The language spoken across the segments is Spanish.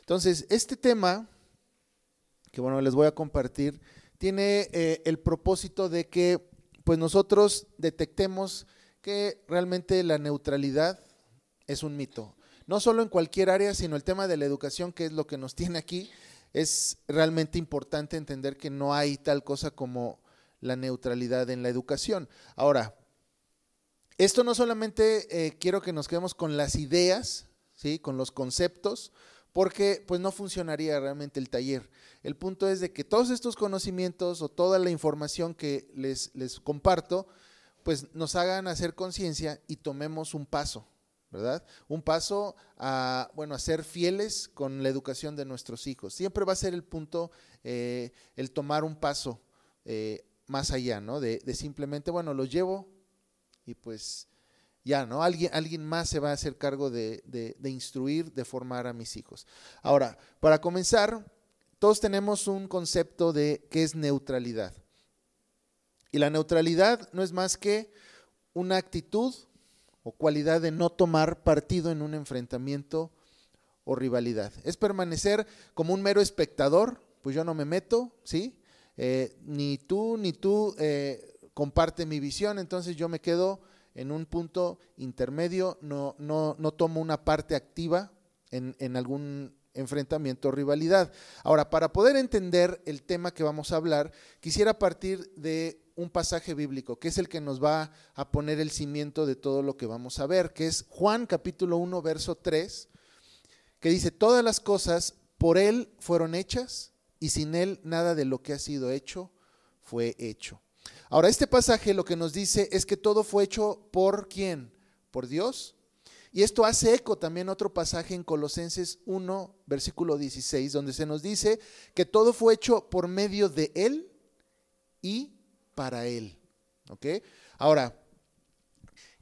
Entonces, este tema, que bueno, les voy a compartir, tiene el propósito de que pues nosotros detectemos que realmente la neutralidad es un mito. No solo en cualquier área, sino el tema de la educación, que es lo que nos tiene aquí, es realmente importante entender que no hay tal cosa como la neutralidad en la educación. Ahora, esto no solamente quiero que nos quedemos con las ideas, ¿sí? Con los conceptos, porque pues no funcionaría realmente el taller. El punto es de que todos estos conocimientos o toda la información que les comparto, pues nos hagan hacer conciencia y tomemos un paso, ¿verdad? Un paso a, bueno, a ser fieles con la educación de nuestros hijos. Siempre va a ser el punto, el tomar un paso más allá, ¿no? De simplemente, bueno, los llevo y pues ya, ¿no? Alguien más se va a hacer cargo de instruir, de formar a mis hijos. Ahora, para comenzar, todos tenemos un concepto de qué es neutralidad. Y la neutralidad no es más que una actitud o cualidad de no tomar partido en un enfrentamiento o rivalidad. Es permanecer como un mero espectador, pues yo no me meto, ¿sí? Ni tú comparte mi visión, entonces yo me quedo en un punto intermedio, no tomo una parte activa en algún enfrentamiento o rivalidad. Ahora, para poder entender el tema que vamos a hablar, quisiera partir de un pasaje bíblico, que es el que nos va a poner el cimiento de todo lo que vamos a ver, que es Juan capítulo 1, verso 3, que dice, todas las cosas por Él fueron hechas y sin Él nada de lo que ha sido hecho fue hecho. Ahora, este pasaje lo que nos dice es que todo fue hecho ¿por quién? Por Dios. Y esto hace eco también a otro pasaje en Colosenses 1, versículo 16, donde se nos dice que todo fue hecho por medio de Él y para Él. ¿Ok? Ahora,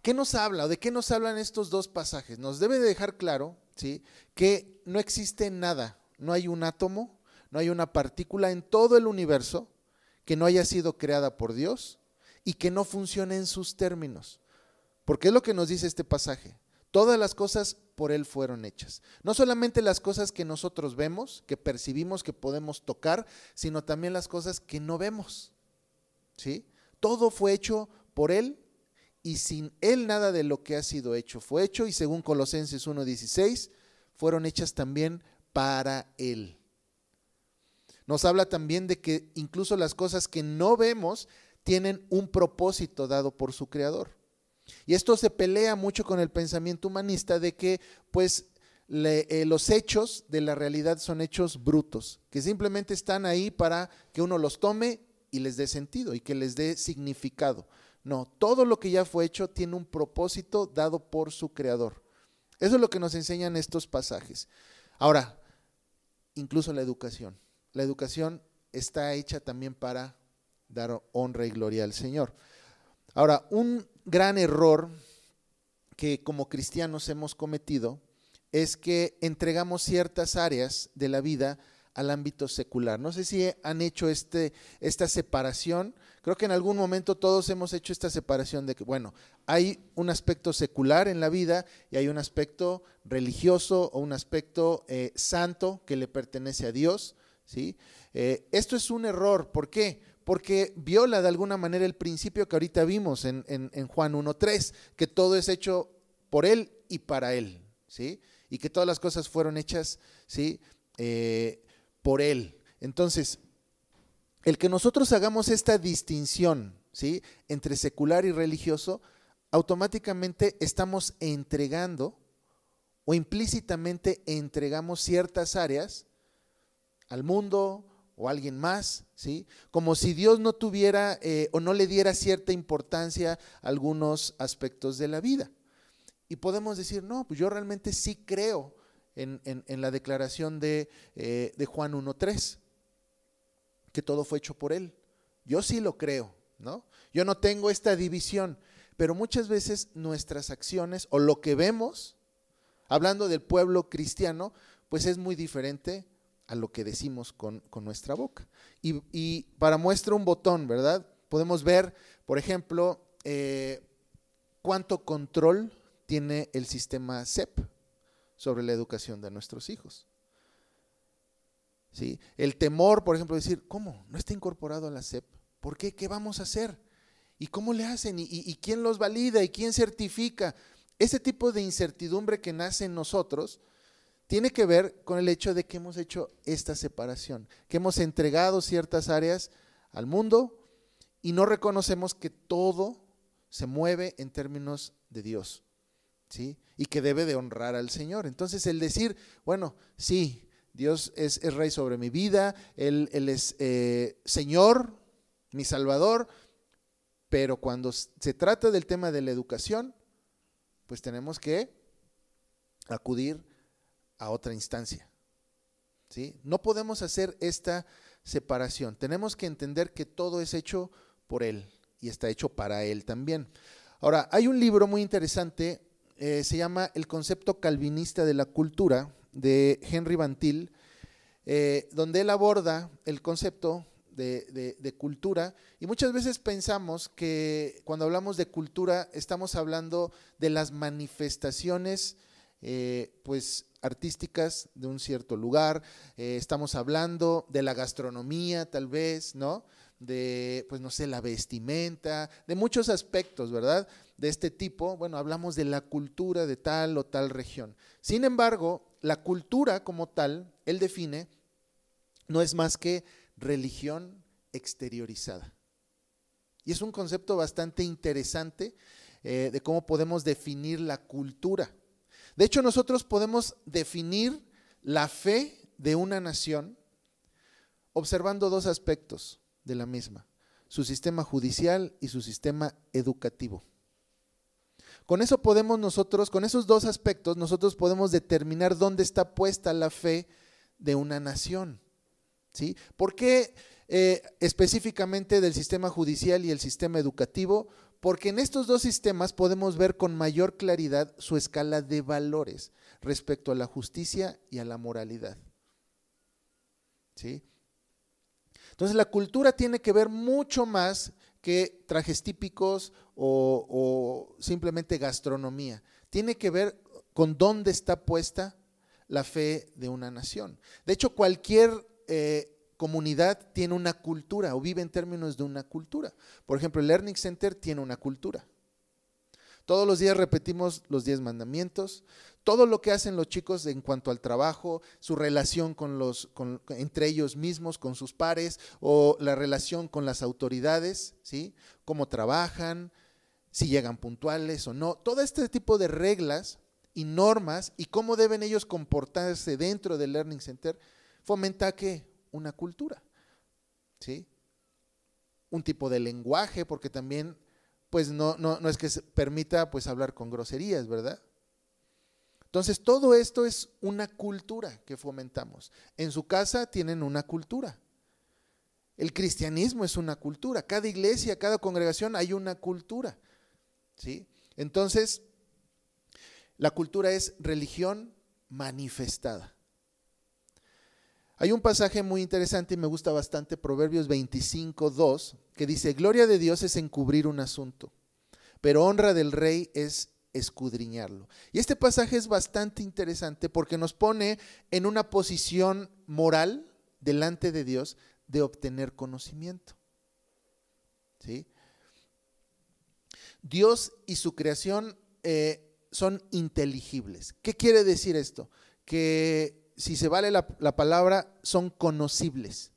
¿qué nos habla o de qué nos hablan estos dos pasajes? Nos debe de dejar claro, ¿sí?, que no existe nada, no hay un átomo, no hay una partícula en todo el universo que no haya sido creada por Dios y que no funcione en sus términos. Porque es lo que nos dice este pasaje. Todas las cosas por Él fueron hechas. No solamente las cosas que nosotros vemos, que percibimos, que podemos tocar, sino también las cosas que no vemos. ¿Sí? Todo fue hecho por Él y sin Él nada de lo que ha sido hecho fue hecho. Y según Colosenses 1:16, fueron hechas también para Él. Nos habla también de que incluso las cosas que no vemos tienen un propósito dado por su creador. Y esto se pelea mucho con el pensamiento humanista de que pues los hechos de la realidad son hechos brutos, que simplemente están ahí para que uno los tome y les dé sentido y que les dé significado. No, todo lo que ya fue hecho tiene un propósito dado por su creador. Eso es lo que nos enseñan estos pasajes. Ahora, incluso la educación. La educación está hecha también para dar honra y gloria al Señor. Ahora, un gran error que como cristianos hemos cometido es que entregamos ciertas áreas de la vida al ámbito secular. No sé si han hecho esta separación. Creo que en algún momento todos hemos hecho esta separación de que, bueno, hay un aspecto secular en la vida y hay un aspecto religioso o un aspecto santo que le pertenece a Dios, ¿sí? Esto es un error. ¿Por qué? Porque viola de alguna manera el principio que ahorita vimos en Juan 1:3, que todo es hecho por Él y para Él, ¿sí? Y que todas las cosas fueron hechas, ¿sí?, por Él. Entonces, el que nosotros hagamos esta distinción, ¿sí?, entre secular y religioso, automáticamente estamos entregando o implícitamente entregamos ciertas áreas al mundo o a alguien más, ¿sí? Como si Dios no tuviera o no le diera cierta importancia a algunos aspectos de la vida. Y podemos decir, no, pues yo realmente sí creo en la declaración de Juan 1:3, que todo fue hecho por Él. Yo sí lo creo, ¿no? Yo no tengo esta división, pero muchas veces nuestras acciones o lo que vemos, hablando del pueblo cristiano, pues es muy diferente a lo que decimos con nuestra boca. Y para muestra un botón, ¿verdad? Podemos ver, por ejemplo, cuánto control tiene el sistema CEP sobre la educación de nuestros hijos. ¿sí? El temor, por ejemplo, decir, ¿cómo? ¿No está incorporado a la SEP? ¿Por qué? ¿Qué vamos a hacer? ¿Y cómo le hacen? ¿Y quién los valida? ¿Y quién certifica? Ese tipo de incertidumbre que nace en nosotros tiene que ver con el hecho de que hemos hecho esta separación, que hemos entregado ciertas áreas al mundo y no reconocemos que todo se mueve en términos de Dios, ¿sí? Y que debe de honrar al Señor. Entonces el decir, bueno, sí, Dios es rey sobre mi vida, Él es Señor, mi Salvador, pero cuando se trata del tema de la educación, pues tenemos que acudir a otra instancia, ¿sí? No podemos hacer esta separación. Tenemos que entender que todo es hecho por Él y está hecho para Él también. Ahora, hay un libro muy interesante, se llama El concepto calvinista de la cultura, de Henry Van Til, donde él aborda el concepto de cultura, y muchas veces pensamos que cuando hablamos de cultura estamos hablando de las manifestaciones pues artísticas de un cierto lugar, estamos hablando de la gastronomía tal vez, ¿no? De, pues no sé, la vestimenta, de muchos aspectos, ¿verdad? De este tipo, bueno, hablamos de la cultura de tal o tal región. Sin embargo, la cultura como tal, él define, no es más que religión exteriorizada. Y es un concepto bastante interesante de cómo podemos definir la cultura. De hecho, nosotros podemos definir la fe de una nación observando dos aspectos de la misma: su sistema judicial y su sistema educativo. Con eso podemos nosotros, con esos dos aspectos, nosotros podemos determinar dónde está puesta la fe de una nación, ¿sí? ¿Por qué específicamente del sistema judicial y el sistema educativo? Porque en estos dos sistemas podemos ver con mayor claridad su escala de valores respecto a la justicia y a la moralidad, ¿sí? Entonces la cultura tiene que ver mucho más que trajes típicos o simplemente gastronomía. Tiene que ver con dónde está puesta la fe de una nación. De hecho, cualquier comunidad tiene una cultura o vive en términos de una cultura. Por ejemplo, el Learning Center tiene una cultura. Todos los días repetimos los 10 mandamientos, todo lo que hacen los chicos en cuanto al trabajo, su relación entre ellos mismos, con sus pares, o la relación con las autoridades, ¿sí? Cómo trabajan, si llegan puntuales o no. Todo este tipo de reglas y normas y cómo deben ellos comportarse dentro del Learning Center fomenta ¿qué? Una cultura, ¿sí? Un tipo de lenguaje, porque también pues no es que se permita pues hablar con groserías, ¿verdad? Entonces todo esto es una cultura que fomentamos. En su casa tienen una cultura. El cristianismo es una cultura. Cada iglesia, cada congregación hay una cultura, ¿sí? Entonces la cultura es religión manifestada. Hay un pasaje muy interesante y me gusta bastante, Proverbios 25:2, que dice: gloria de Dios es encubrir un asunto, pero honra del rey es escudriñarlo. Y este pasaje es bastante interesante porque nos pone en una posición moral delante de Dios de obtener conocimiento, ¿sí? Dios y su creación son inteligibles. ¿Qué quiere decir esto? Que si se vale la palabra, son conocibles.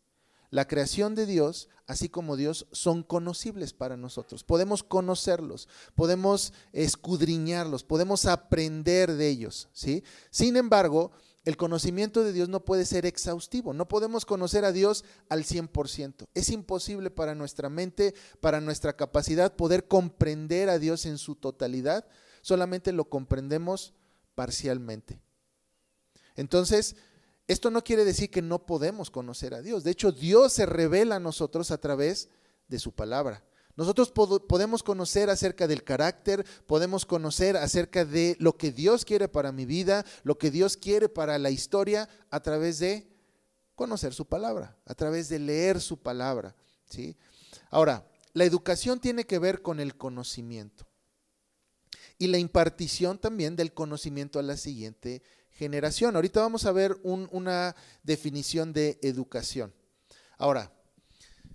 La creación de Dios, así como Dios, son conocibles para nosotros. Podemos conocerlos, podemos escudriñarlos, podemos aprender de ellos, ¿sí? Sin embargo, el conocimiento de Dios no puede ser exhaustivo. No podemos conocer a Dios al 100%. Es imposible para nuestra mente, para nuestra capacidad, poder comprender a Dios en su totalidad. Solamente lo comprendemos parcialmente. Entonces, esto no quiere decir que no podemos conocer a Dios. De hecho, Dios se revela a nosotros a través de su palabra. Nosotros podemos conocer acerca del carácter, podemos conocer acerca de lo que Dios quiere para mi vida, lo que Dios quiere para la historia, a través de conocer su palabra, a través de leer su palabra, ¿sí? Ahora, la educación tiene que ver con el conocimiento y la impartición también del conocimiento a la siguiente generación. Ahorita vamos a ver una definición de educación. Ahora,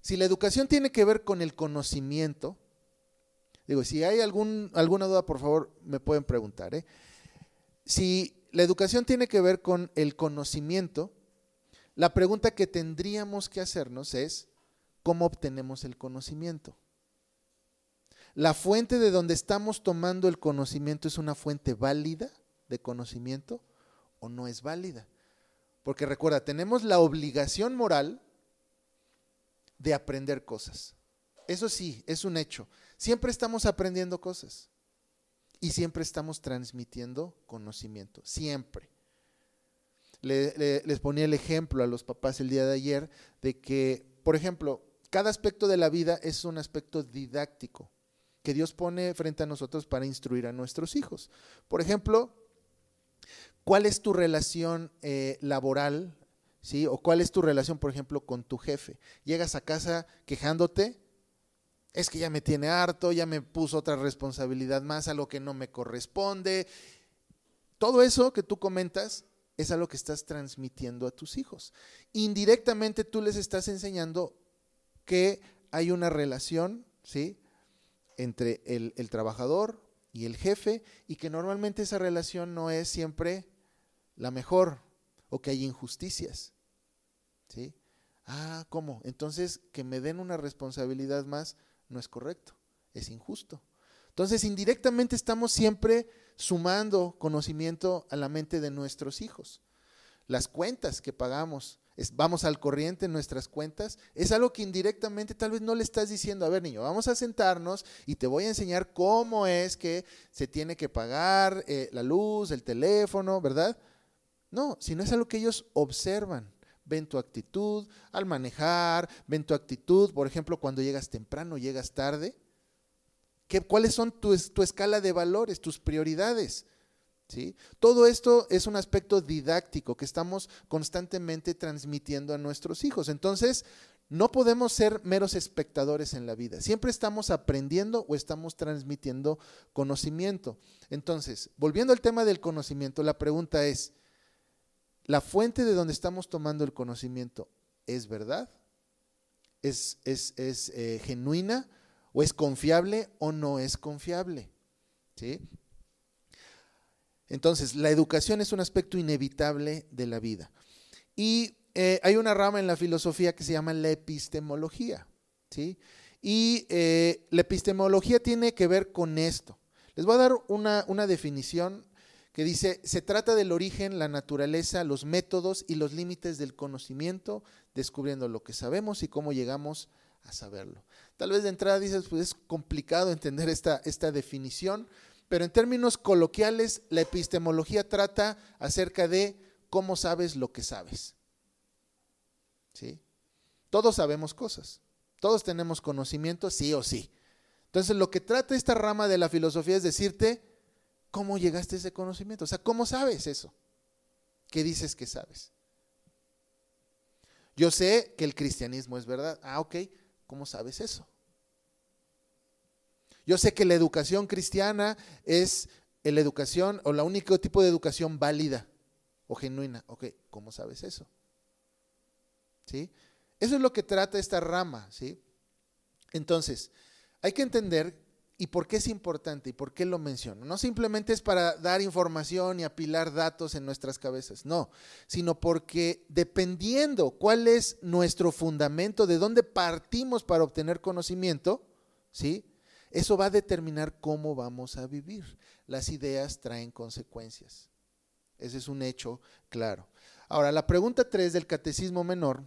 si la educación tiene que ver con el conocimiento, digo, si hay alguna duda, por favor, me pueden preguntar, ¿eh? Si la educación tiene que ver con el conocimiento, la pregunta que tendríamos que hacernos es, ¿cómo obtenemos el conocimiento? ¿La fuente de donde estamos tomando el conocimiento es una fuente válida de conocimiento o no es válida? Porque recuerda, tenemos la obligación moral de aprender cosas. Eso sí, es un hecho. Siempre estamos aprendiendo cosas y siempre estamos transmitiendo conocimiento, siempre. Les ponía el ejemplo a los papás el día de ayer de que, por ejemplo, cada aspecto de la vida es un aspecto didáctico que Dios pone frente a nosotros para instruir a nuestros hijos. Por ejemplo, ¿cuál es tu relación laboral? ¿Sí? ¿O cuál es tu relación, por ejemplo, con tu jefe? Llegas a casa quejándote, es que ya me tiene harto, ya me puso otra responsabilidad más, algo que no me corresponde. Todo eso que tú comentas es algo que estás transmitiendo a tus hijos. Indirectamente tú les estás enseñando que hay una relación, ¿sí?, entre el trabajador y el jefe, y que normalmente esa relación no es siempre la mejor, o que hay injusticias, ¿sí? Ah, ¿cómo? Entonces que me den una responsabilidad más no es correcto, es injusto. Entonces indirectamente estamos siempre sumando conocimiento a la mente de nuestros hijos. Las cuentas que pagamos, vamos al corriente en nuestras cuentas, es algo que indirectamente tal vez no le estás diciendo, a ver niño, vamos a sentarnos y te voy a enseñar cómo es que se tiene que pagar la luz, el teléfono, ¿verdad? No, sino es algo que ellos observan. Ven tu actitud al manejar, ven tu actitud, por ejemplo, cuando llegas temprano, llegas tarde. ¿Cuáles son tu escala de valores, tus prioridades? ¿Sí? Todo esto es un aspecto didáctico que estamos constantemente transmitiendo a nuestros hijos. Entonces, no podemos ser meros espectadores en la vida. Siempre estamos aprendiendo o estamos transmitiendo conocimiento. Entonces, volviendo al tema del conocimiento, la pregunta es, ¿la fuente de donde estamos tomando el conocimiento es verdad? ¿Es genuina? ¿O es confiable o no es confiable? ¿Sí? Entonces, la educación es un aspecto inevitable de la vida. Y hay una rama en la filosofía que se llama la epistemología, ¿sí? Y la epistemología tiene que ver con esto. Les voy a dar una definición que dice, se trata del origen, la naturaleza, los métodos y los límites del conocimiento, descubriendo lo que sabemos y cómo llegamos a saberlo. Tal vez de entrada dices, pues es complicado entender esta definición, pero en términos coloquiales, la epistemología trata acerca de cómo sabes lo que sabes. ¿Sí? Todos sabemos cosas, todos tenemos conocimiento, sí o sí. Entonces, lo que trata esta rama de la filosofía es decirte cómo llegaste a ese conocimiento, o sea, ¿cómo sabes eso? ¿Qué dices que sabes? Yo sé que el cristianismo es verdad. Ah, ok, ¿cómo sabes eso? Yo sé que la educación cristiana es la educación o la único tipo de educación válida o genuina. Ok, ¿cómo sabes eso? ¿Sí? Eso es lo que trata esta rama, ¿sí? Entonces, hay que entender y por qué es importante y por qué lo menciono. No simplemente es para dar información y apilar datos en nuestras cabezas, no, sino porque dependiendo cuál es nuestro fundamento, de dónde partimos para obtener conocimiento, ¿sí?, eso va a determinar cómo vamos a vivir. Las ideas traen consecuencias. Ese es un hecho claro. Ahora, la pregunta 3 del Catecismo Menor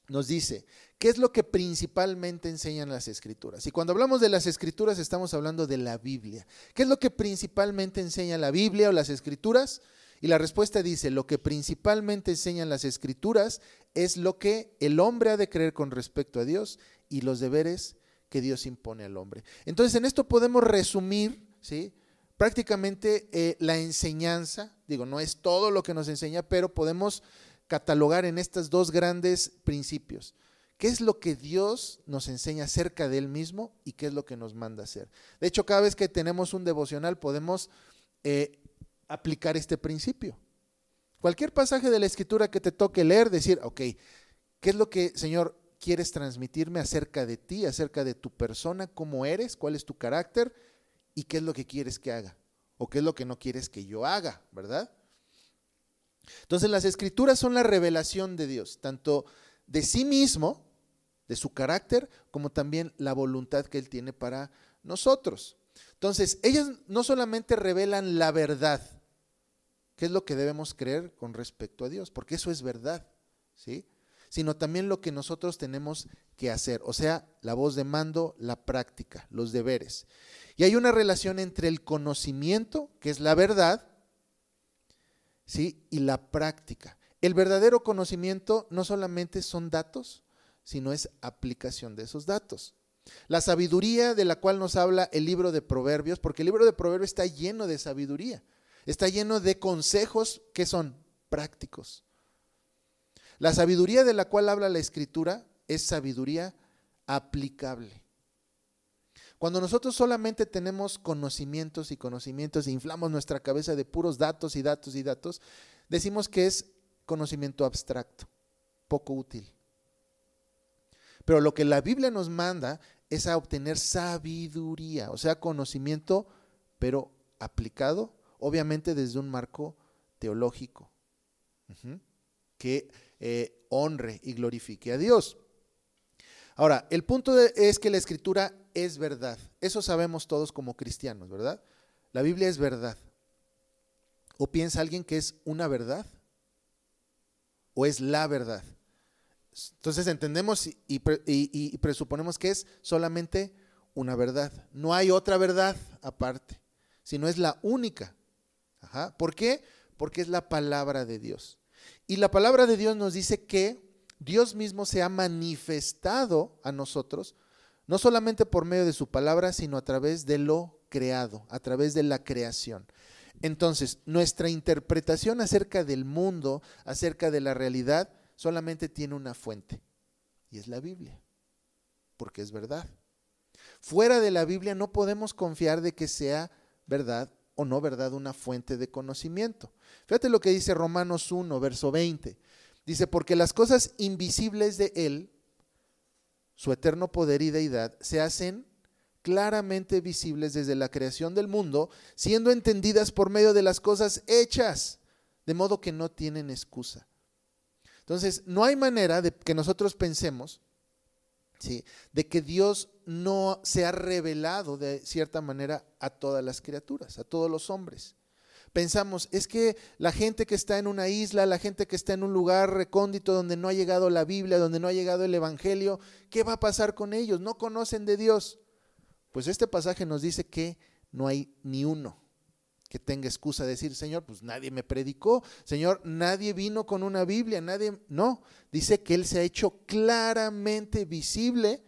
nos dice, ¿qué es lo que principalmente enseñan las Escrituras? Y cuando hablamos de las Escrituras estamos hablando de la Biblia. ¿Qué es lo que principalmente enseña la Biblia o las Escrituras? Y la respuesta dice, lo que principalmente enseñan las Escrituras es lo que el hombre ha de creer con respecto a Dios y los deberes que Dios impone al hombre. Entonces, en esto podemos resumir, ¿sí?, prácticamente la enseñanza. Digo, no es todo lo que nos enseña, pero podemos catalogar en estos dos grandes principios. ¿Qué es lo que Dios nos enseña acerca de Él mismo y qué es lo que nos manda hacer? De hecho, cada vez que tenemos un devocional podemos aplicar este principio. Cualquier pasaje de la Escritura que te toque leer, decir, ok, ¿qué es lo que, Señor, quieres transmitirme acerca de ti, acerca de tu persona, cómo eres, cuál es tu carácter y qué es lo que quieres que haga o qué es lo que no quieres que yo haga, ¿verdad? Entonces las Escrituras son la revelación de Dios, tanto de sí mismo, de su carácter, como también la voluntad que Él tiene para nosotros. Entonces, ellas no solamente revelan la verdad, que es lo que debemos creer con respecto a Dios, porque eso es verdad, ¿sí? Sino también lo que nosotros tenemos que hacer, o sea, la voz de mando, la práctica, los deberes. Y hay una relación entre el conocimiento, que es la verdad, ¿sí? Y la práctica. El verdadero conocimiento no solamente son datos, sino es aplicación de esos datos. La sabiduría de la cual nos habla el libro de Proverbios, porque el libro de Proverbios está lleno de sabiduría, está lleno de consejos que son prácticos. La sabiduría de la cual habla la Escritura es sabiduría aplicable. Cuando nosotros solamente tenemos conocimientos y conocimientos e inflamos nuestra cabeza de puros datos y datos y datos, decimos que es conocimiento abstracto, poco útil. Pero lo que la Biblia nos manda es a obtener sabiduría, o sea, conocimiento, pero aplicado, obviamente desde un marco teológico, que honre y glorifique a Dios. Ahora, el punto es que la Escritura es verdad. Eso sabemos todos como cristianos, ¿verdad? La Biblia es verdad. ¿O piensa alguien que es una verdad? ¿O es la verdad? Entonces entendemos y presuponemos que es solamente una verdad. No hay otra verdad aparte, sino es la única. ¿Por qué? Porque es la palabra de Dios. Y la palabra de Dios nos dice que Dios mismo se ha manifestado a nosotros, no solamente por medio de su palabra, sino a través de lo creado, a través de la creación. Entonces, nuestra interpretación acerca del mundo, acerca de la realidad, solamente tiene una fuente, y es la Biblia, porque es verdad. Fuera de la Biblia no podemos confiar de que sea verdad o no verdad una fuente de conocimiento. Fíjate lo que dice Romanos 1, verso 20. Dice, porque las cosas invisibles de Él, su eterno poder y deidad, se hacen claramente visibles desde la creación del mundo, siendo entendidas por medio de las cosas hechas, de modo que no tienen excusa. Entonces, no hay manera de que nosotros pensemos, ¿sí?, de que Dios no se ha revelado de cierta manera a todas las criaturas, a todos los hombres. Pensamos, es que la gente que está en una isla, la gente que está en un lugar recóndito donde no ha llegado la Biblia, donde no ha llegado el Evangelio, ¿qué va a pasar con ellos? No conocen de Dios. Pues este pasaje nos dice que no hay ni uno que tenga excusa de decir, Señor, pues nadie me predicó, Señor, nadie vino con una Biblia, nadie, no, dice que Él se ha hecho claramente visible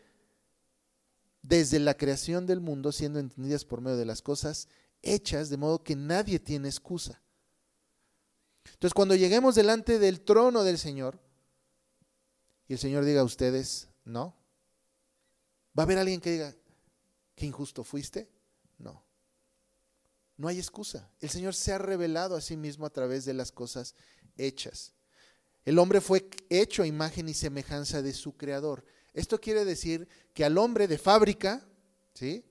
desde la creación del mundo, siendo entendidas por medio de las cosas hechas, de modo que nadie tiene excusa. Entonces, cuando lleguemos delante del trono del Señor, y el Señor diga a ustedes, no, ¿va a haber alguien que diga, qué injusto fuiste? No. No hay excusa. El Señor se ha revelado a sí mismo a través de las cosas hechas. El hombre fue hecho a imagen y semejanza de su Creador. Esto quiere decir que al hombre de fábrica, ¿sí?,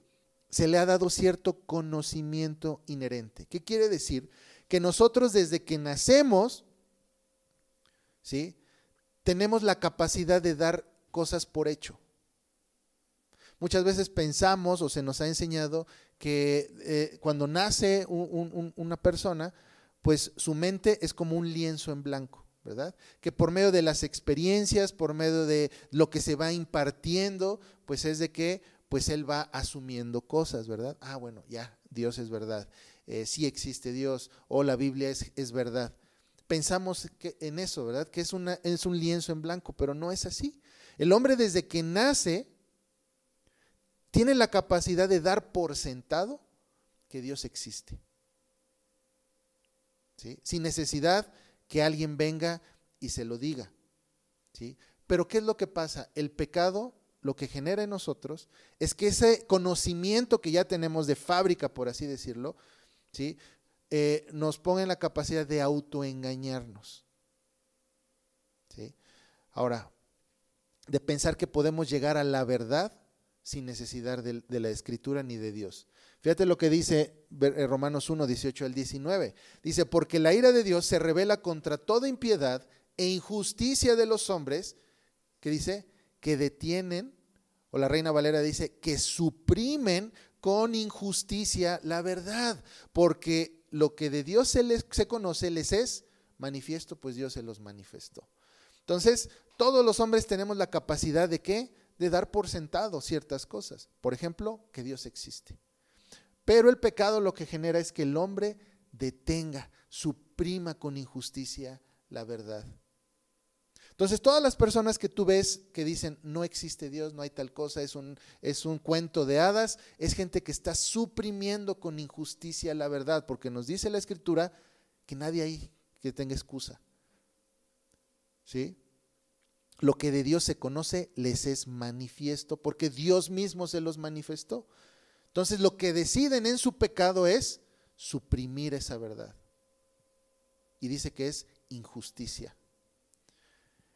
se le ha dado cierto conocimiento inherente. ¿Qué quiere decir? Que nosotros desde que nacemos, ¿sí?, tenemos la capacidad de dar cosas por hecho. Muchas veces pensamos o se nos ha enseñado que cuando nace una persona, pues su mente es como un lienzo en blanco, ¿verdad? Que por medio de las experiencias, por medio de lo que se va impartiendo, pues es de que pues él va asumiendo cosas, ¿verdad? Ah, bueno, ya, Dios es verdad, sí existe Dios, o la Biblia es verdad. Pensamos que en eso, ¿verdad? Que es un lienzo en blanco, pero no es así. El hombre desde que nace tiene la capacidad de dar por sentado que Dios existe, ¿sí?, sin necesidad que alguien venga y se lo diga, ¿sí? Pero ¿qué es lo que pasa? El pecado lo que genera en nosotros es que ese conocimiento que ya tenemos de fábrica, por así decirlo, ¿sí?, nos pone en la capacidad de autoengañarnos. ¿Sí? Ahora, de pensar que podemos llegar a la verdad sin necesidad de la Escritura ni de Dios. Fíjate lo que dice Romanos 1, 18 al 19. Dice, porque la ira de Dios se revela contra toda impiedad e injusticia de los hombres, que dice, que detienen, o la Reina Valera dice, que suprimen con injusticia la verdad, porque lo que de Dios se conoce les es manifiesto, pues Dios se los manifestó. Entonces, todos los hombres tenemos la capacidad de ¿qué? De dar por sentado ciertas cosas. Por ejemplo, que Dios existe. Pero el pecado lo que genera es que el hombre detenga, suprima con injusticia la verdad. Entonces, todas las personas que tú ves que dicen no existe Dios, no hay tal cosa, es un cuento de hadas, es gente que está suprimiendo con injusticia la verdad, porque nos dice la Escritura que nadie hay que tenga excusa. ¿Sí? Lo que de Dios se conoce les es manifiesto, porque Dios mismo se los manifestó. Entonces, lo que deciden en su pecado es suprimir esa verdad. Y dice que es injusticia.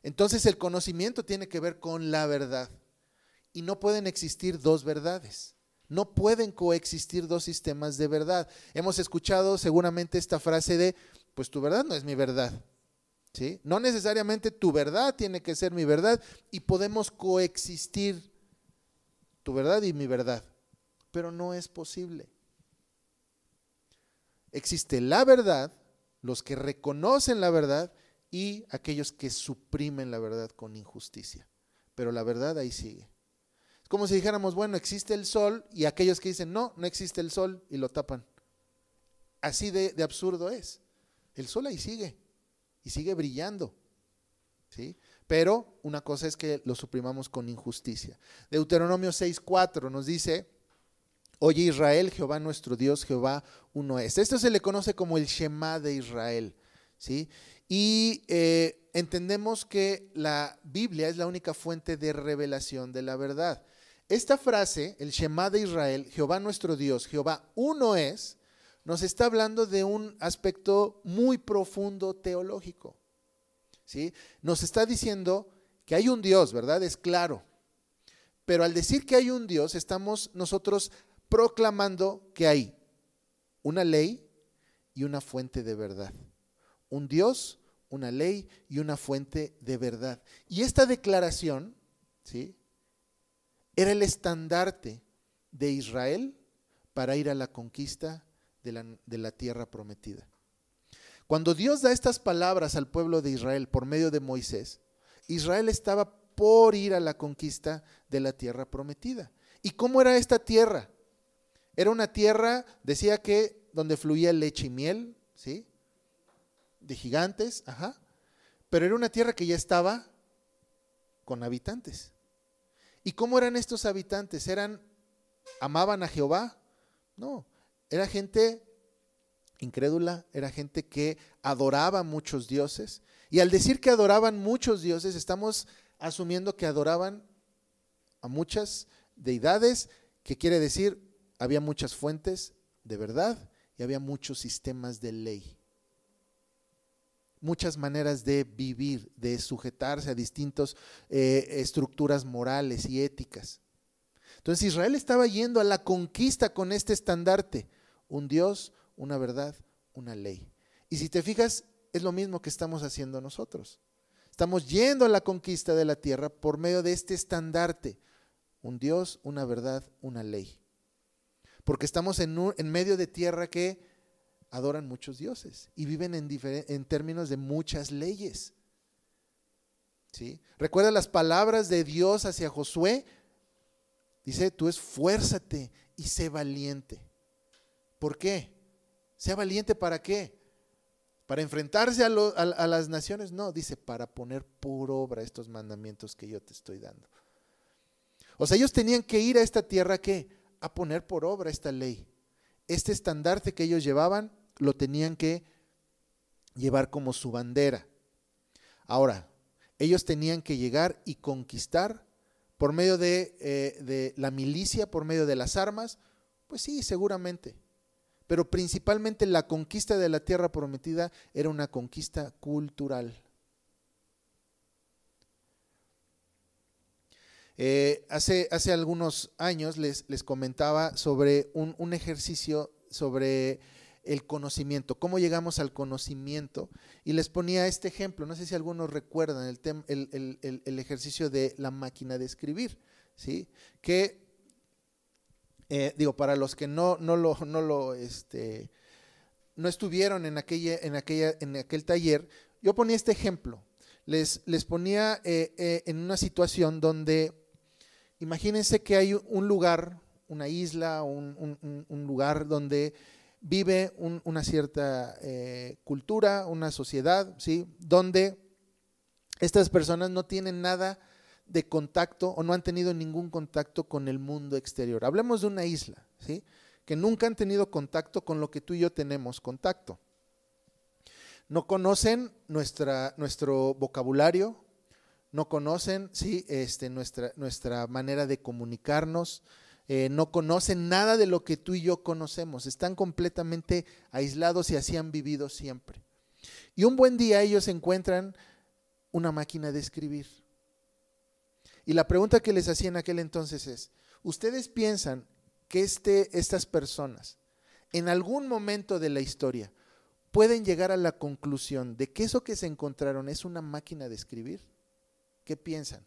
Entonces el conocimiento tiene que ver con la verdad y no pueden existir dos verdades, no pueden coexistir dos sistemas de verdad. Hemos escuchado seguramente esta frase de, pues tu verdad no es mi verdad, ¿sí? No necesariamente tu verdad tiene que ser mi verdad y podemos coexistir tu verdad y mi verdad, pero no es posible. Existe la verdad, los que reconocen la verdad, y aquellos que suprimen la verdad con injusticia. Pero la verdad ahí sigue. Es como si dijéramos, bueno, existe el sol, y aquellos que dicen, no, no existe el sol, y lo tapan. Así de absurdo es. El sol ahí sigue, y sigue brillando. ¿Sí? Pero una cosa es que lo suprimamos con injusticia. Deuteronomio 6:4 nos dice, oye Israel, Jehová nuestro Dios, Jehová uno es. Esto se le conoce como el Shema de Israel. ¿Sí? Y entendemos que la Biblia es la única fuente de revelación de la verdad. Esta frase, el Shema de Israel, Jehová nuestro Dios, Jehová uno es, nos está hablando de un aspecto muy profundo teológico. ¿Sí? Nos está diciendo que hay un Dios, ¿verdad? Es claro. Pero al decir que hay un Dios, estamos nosotros proclamando que hay una ley y una fuente de verdad. Un Dios, una ley y una fuente de verdad. Y esta declaración, ¿sí?, era el estandarte de Israel para ir a la conquista de la tierra prometida. Cuando Dios da estas palabras al pueblo de Israel por medio de Moisés, Israel estaba por ir a la conquista de la tierra prometida. ¿Y cómo era esta tierra? Era una tierra, decía que donde fluía leche y miel, ¿sí?, de gigantes, pero era una tierra que ya estaba con habitantes. ¿Y cómo eran estos habitantes? ¿Amaban a Jehová? No, era gente incrédula, era gente que adoraba muchos dioses. Y al decir que adoraban muchos dioses, estamos asumiendo que adoraban a muchas deidades, que quiere decir, había muchas fuentes de verdad y había muchos sistemas de ley. Muchas maneras de vivir, de sujetarse a distintas estructuras morales y éticas. Entonces Israel estaba yendo a la conquista con este estandarte, un Dios, una verdad, una ley. Y si te fijas, es lo mismo que estamos haciendo nosotros. Estamos yendo a la conquista de la tierra por medio de este estandarte, un Dios, una verdad, una ley. Porque estamos en medio de tierra que adoran muchos dioses y viven en términos de muchas leyes. ¿Sí? Recuerda las palabras de Dios hacia Josué. Dice, tú esfuérzate y sé valiente. ¿Por qué? ¿Sea valiente para qué? ¿Para enfrentarse a las naciones? No, dice, para poner por obra estos mandamientos que yo te estoy dando. O sea, ellos tenían que ir a esta tierra, ¿qué? A poner por obra esta ley. Este estandarte que ellos llevaban, lo tenían que llevar como su bandera. Ahora, ellos tenían que llegar y conquistar por medio de la milicia, por medio de las armas. Pues sí, seguramente. pero principalmente la conquista de la tierra prometida era una conquista cultural. Hace algunos años les comentaba sobre un ejercicio sobre el conocimiento, cómo llegamos al conocimiento, y les ponía este ejemplo. No sé si algunos recuerdan el ejercicio de la máquina de escribir, ¿sí? Que para los que no estuvieron en aquel taller, yo ponía este ejemplo. Les ponía en una situación donde imagínense que hay un lugar, una isla, un lugar donde vive una cierta cultura, una sociedad, ¿sí? Donde estas personas no tienen nada de contacto o no han tenido ningún contacto con el mundo exterior. Hablemos de una isla, ¿sí? Que nunca han tenido contacto con lo que tú y yo tenemos contacto. No conocen nuestro vocabulario, no conocen, ¿sí? nuestra manera de comunicarnos, no conocen nada de lo que tú y yo conocemos, están completamente aislados y así han vivido siempre. Y un buen día ellos encuentran una máquina de escribir. Y la pregunta que les hacía en aquel entonces es, ¿ustedes piensan que estas personas en algún momento de la historia pueden llegar a la conclusión de que eso que se encontraron es una máquina de escribir? ¿Qué piensan?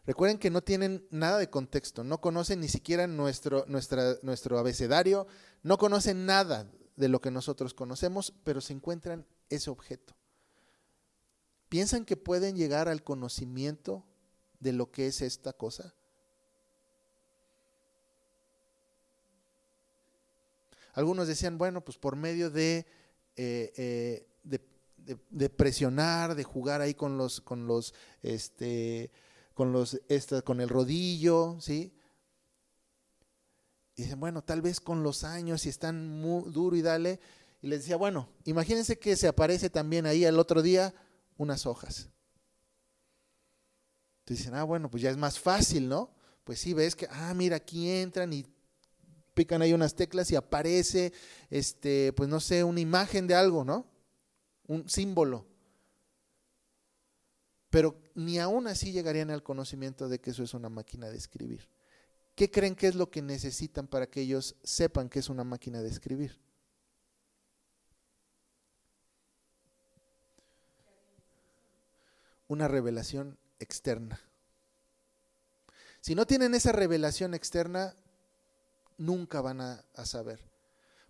Recuerden que no tienen nada de contexto, no conocen ni siquiera nuestro abecedario, no conocen nada de lo que nosotros conocemos, pero se encuentran ese objeto. ¿Piensan que pueden llegar al conocimiento de lo que es esta cosa? Algunos decían, bueno, pues por medio de presionar, de jugar ahí con el rodillo, ¿sí? Y dicen, bueno, tal vez con los años, si están muy duro y dale. Y les decía, bueno, imagínense que se aparece también ahí al otro día unas hojas. Entonces dicen, bueno, pues ya es más fácil, ¿no? Pues sí, ves que, mira, aquí entran y pican ahí unas teclas y aparece, pues no sé, una imagen de algo, ¿no? Un símbolo. Pero ni aún así llegarían al conocimiento de que eso es una máquina de escribir. ¿Qué creen que es lo que necesitan para que ellos sepan que es una máquina de escribir? Una revelación externa. Si no tienen esa revelación externa, nunca van a saber.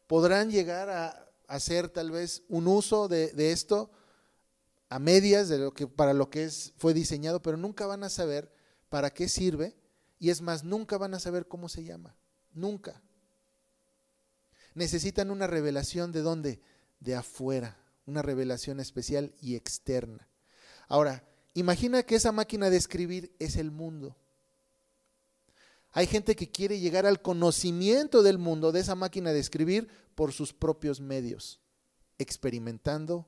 Podrán llegar a hacer tal vez un uso de esto a medias para lo que fue diseñado, pero nunca van a saber para qué sirve, y es más, nunca van a saber cómo se llama. Nunca. Necesitan una revelación ¿de dónde? De afuera, una revelación especial y externa. Ahora, imagina que esa máquina de escribir es el mundo. Hay gente que quiere llegar al conocimiento del mundo, de esa máquina de escribir, por sus propios medios, experimentando,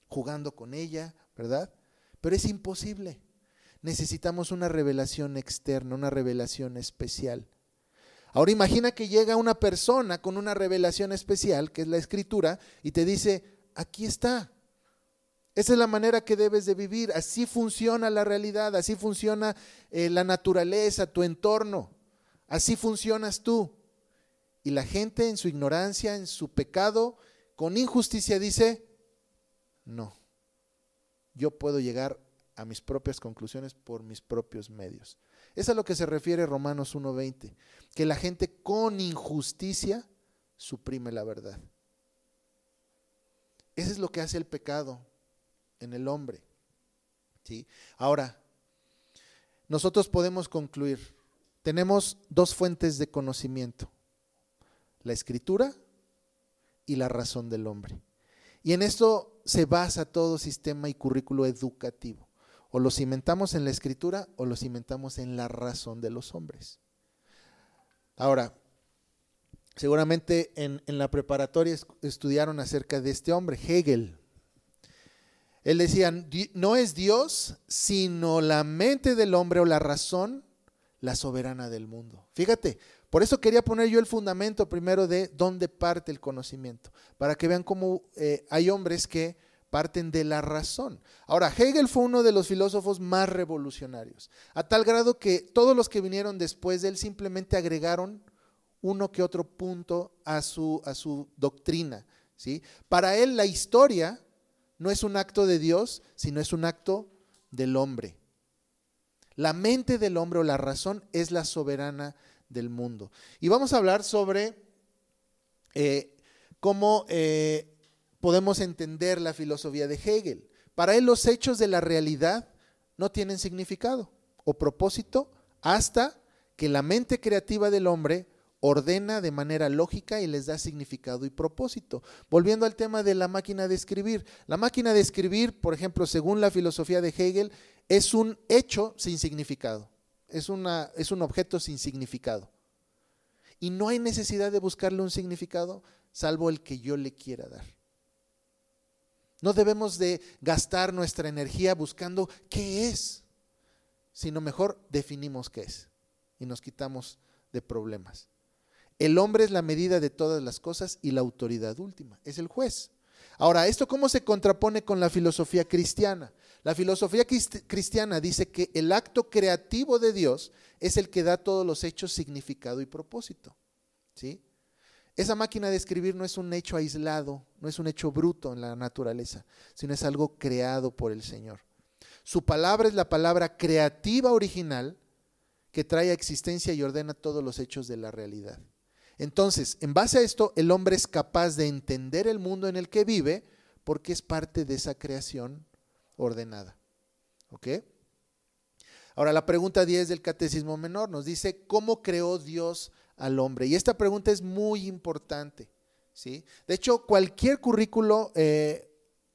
jugando con ella, ¿verdad? Pero es imposible. Necesitamos una revelación externa, una revelación especial. Ahora imagina que llega una persona con una revelación especial, que es la escritura, y te dice, aquí está. Esa es la manera que debes de vivir, así funciona la realidad, así funciona la naturaleza, tu entorno, así funcionas tú. Y la gente en su ignorancia, en su pecado, con injusticia dice, no, yo puedo llegar a mis propias conclusiones por mis propios medios. Es a lo que se refiere Romanos 1:20, que la gente con injusticia suprime la verdad. Eso es lo que hace el pecado en el hombre, ¿sí? Ahora, nosotros podemos concluir, tenemos dos fuentes de conocimiento, la escritura y la razón del hombre. Y en esto se basa todo sistema y currículo educativo. O lo cimentamos en la escritura o lo cimentamos en la razón de los hombres. Ahora, seguramente en la preparatoria estudiaron acerca de este hombre, Hegel. Él decía, no es Dios, sino la mente del hombre o la razón, la soberana del mundo. Fíjate, Por eso quería poner yo el fundamento primero de dónde parte el conocimiento, para que vean cómo hay hombres que parten de la razón. Ahora, Hegel fue uno de los filósofos más revolucionarios, a tal grado que todos los que vinieron después de él simplemente agregaron uno que otro punto a su doctrina, ¿sí? Para él la historia no es un acto de Dios, sino es un acto del hombre. La mente del hombre o la razón es la soberana del mundo. Y vamos a hablar sobre cómo podemos entender la filosofía de Hegel. Para él los hechos de la realidad no tienen significado o propósito hasta que la mente creativa del hombre ordena de manera lógica y les da significado y propósito. Volviendo al tema de la máquina de escribir. La máquina de escribir, por ejemplo, según la filosofía de Hegel, es un hecho sin significado. Es un objeto sin significado. Y no hay necesidad de buscarle un significado salvo el que yo le quiera dar. No debemos de gastar nuestra energía buscando qué es, sino mejor definimos qué es y nos quitamos de problemas. El hombre es la medida de todas las cosas y la autoridad última, es el juez. Ahora, ¿esto cómo se contrapone con la filosofía cristiana? La filosofía cristiana dice que el acto creativo de Dios es el que da a todos los hechos significado y propósito, ¿sí? Esa máquina de escribir no es un hecho aislado, no es un hecho bruto en la naturaleza, sino es algo creado por el Señor. Su palabra es la palabra creativa original que trae a existencia y ordena todos los hechos de la realidad. Entonces, en base a esto, el hombre es capaz de entender el mundo en el que vive porque es parte de esa creación ordenada. ¿Ok? Ahora, la pregunta 10 del Catecismo Menor nos dice, ¿cómo creó Dios al hombre? Y esta pregunta es muy importante, ¿sí? De hecho, cualquier currículo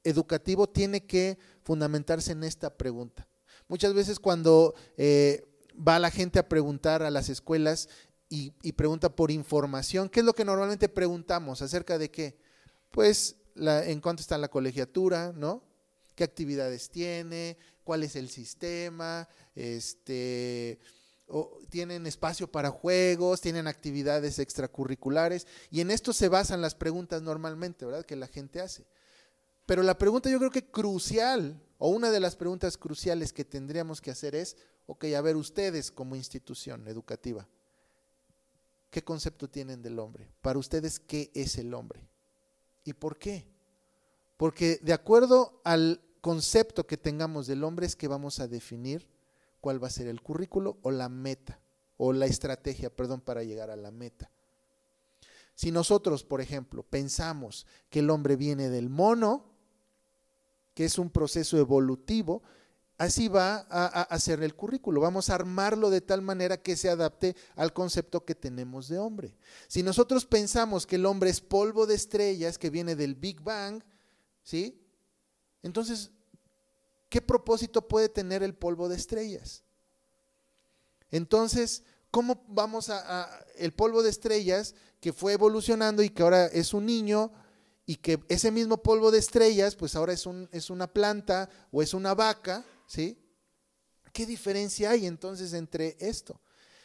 educativo tiene que fundamentarse en esta pregunta. Muchas veces cuando va la gente a preguntar a las escuelas y pregunta por información, ¿qué es lo que normalmente preguntamos? ¿Acerca de qué? Pues en cuánto está la colegiatura, ¿no? ¿Qué actividades tiene? ¿Cuál es el sistema? ¿Tienen espacio para juegos? ¿Tienen actividades extracurriculares? Y en esto se basan las preguntas normalmente, ¿verdad? Que la gente hace. Pero la pregunta yo creo que crucial, o una de las preguntas cruciales que tendríamos que hacer es, ok, a ver, ustedes como institución educativa, ¿qué concepto tienen del hombre? Para ustedes, ¿qué es el hombre? ¿Y por qué? Porque de acuerdo al concepto que tengamos del hombre es que vamos a definir cuál va a ser el currículo o la meta, o la estrategia, perdón, para llegar a la meta. Si nosotros, por ejemplo, pensamos que el hombre viene del mono, que es un proceso evolutivo, así va a ser el currículo. Vamos a armarlo de tal manera que se adapte al concepto que tenemos de hombre. Si nosotros pensamos que el hombre es polvo de estrellas, que viene del Big Bang, ¿sí? Entonces, ¿qué propósito puede tener el polvo de estrellas? Entonces, ¿cómo vamos el polvo de estrellas que fue evolucionando y que ahora es un niño y que ese mismo polvo de estrellas pues ahora es una planta o es una vaca, ¿sí? ¿Qué diferencia hay entonces entre esto?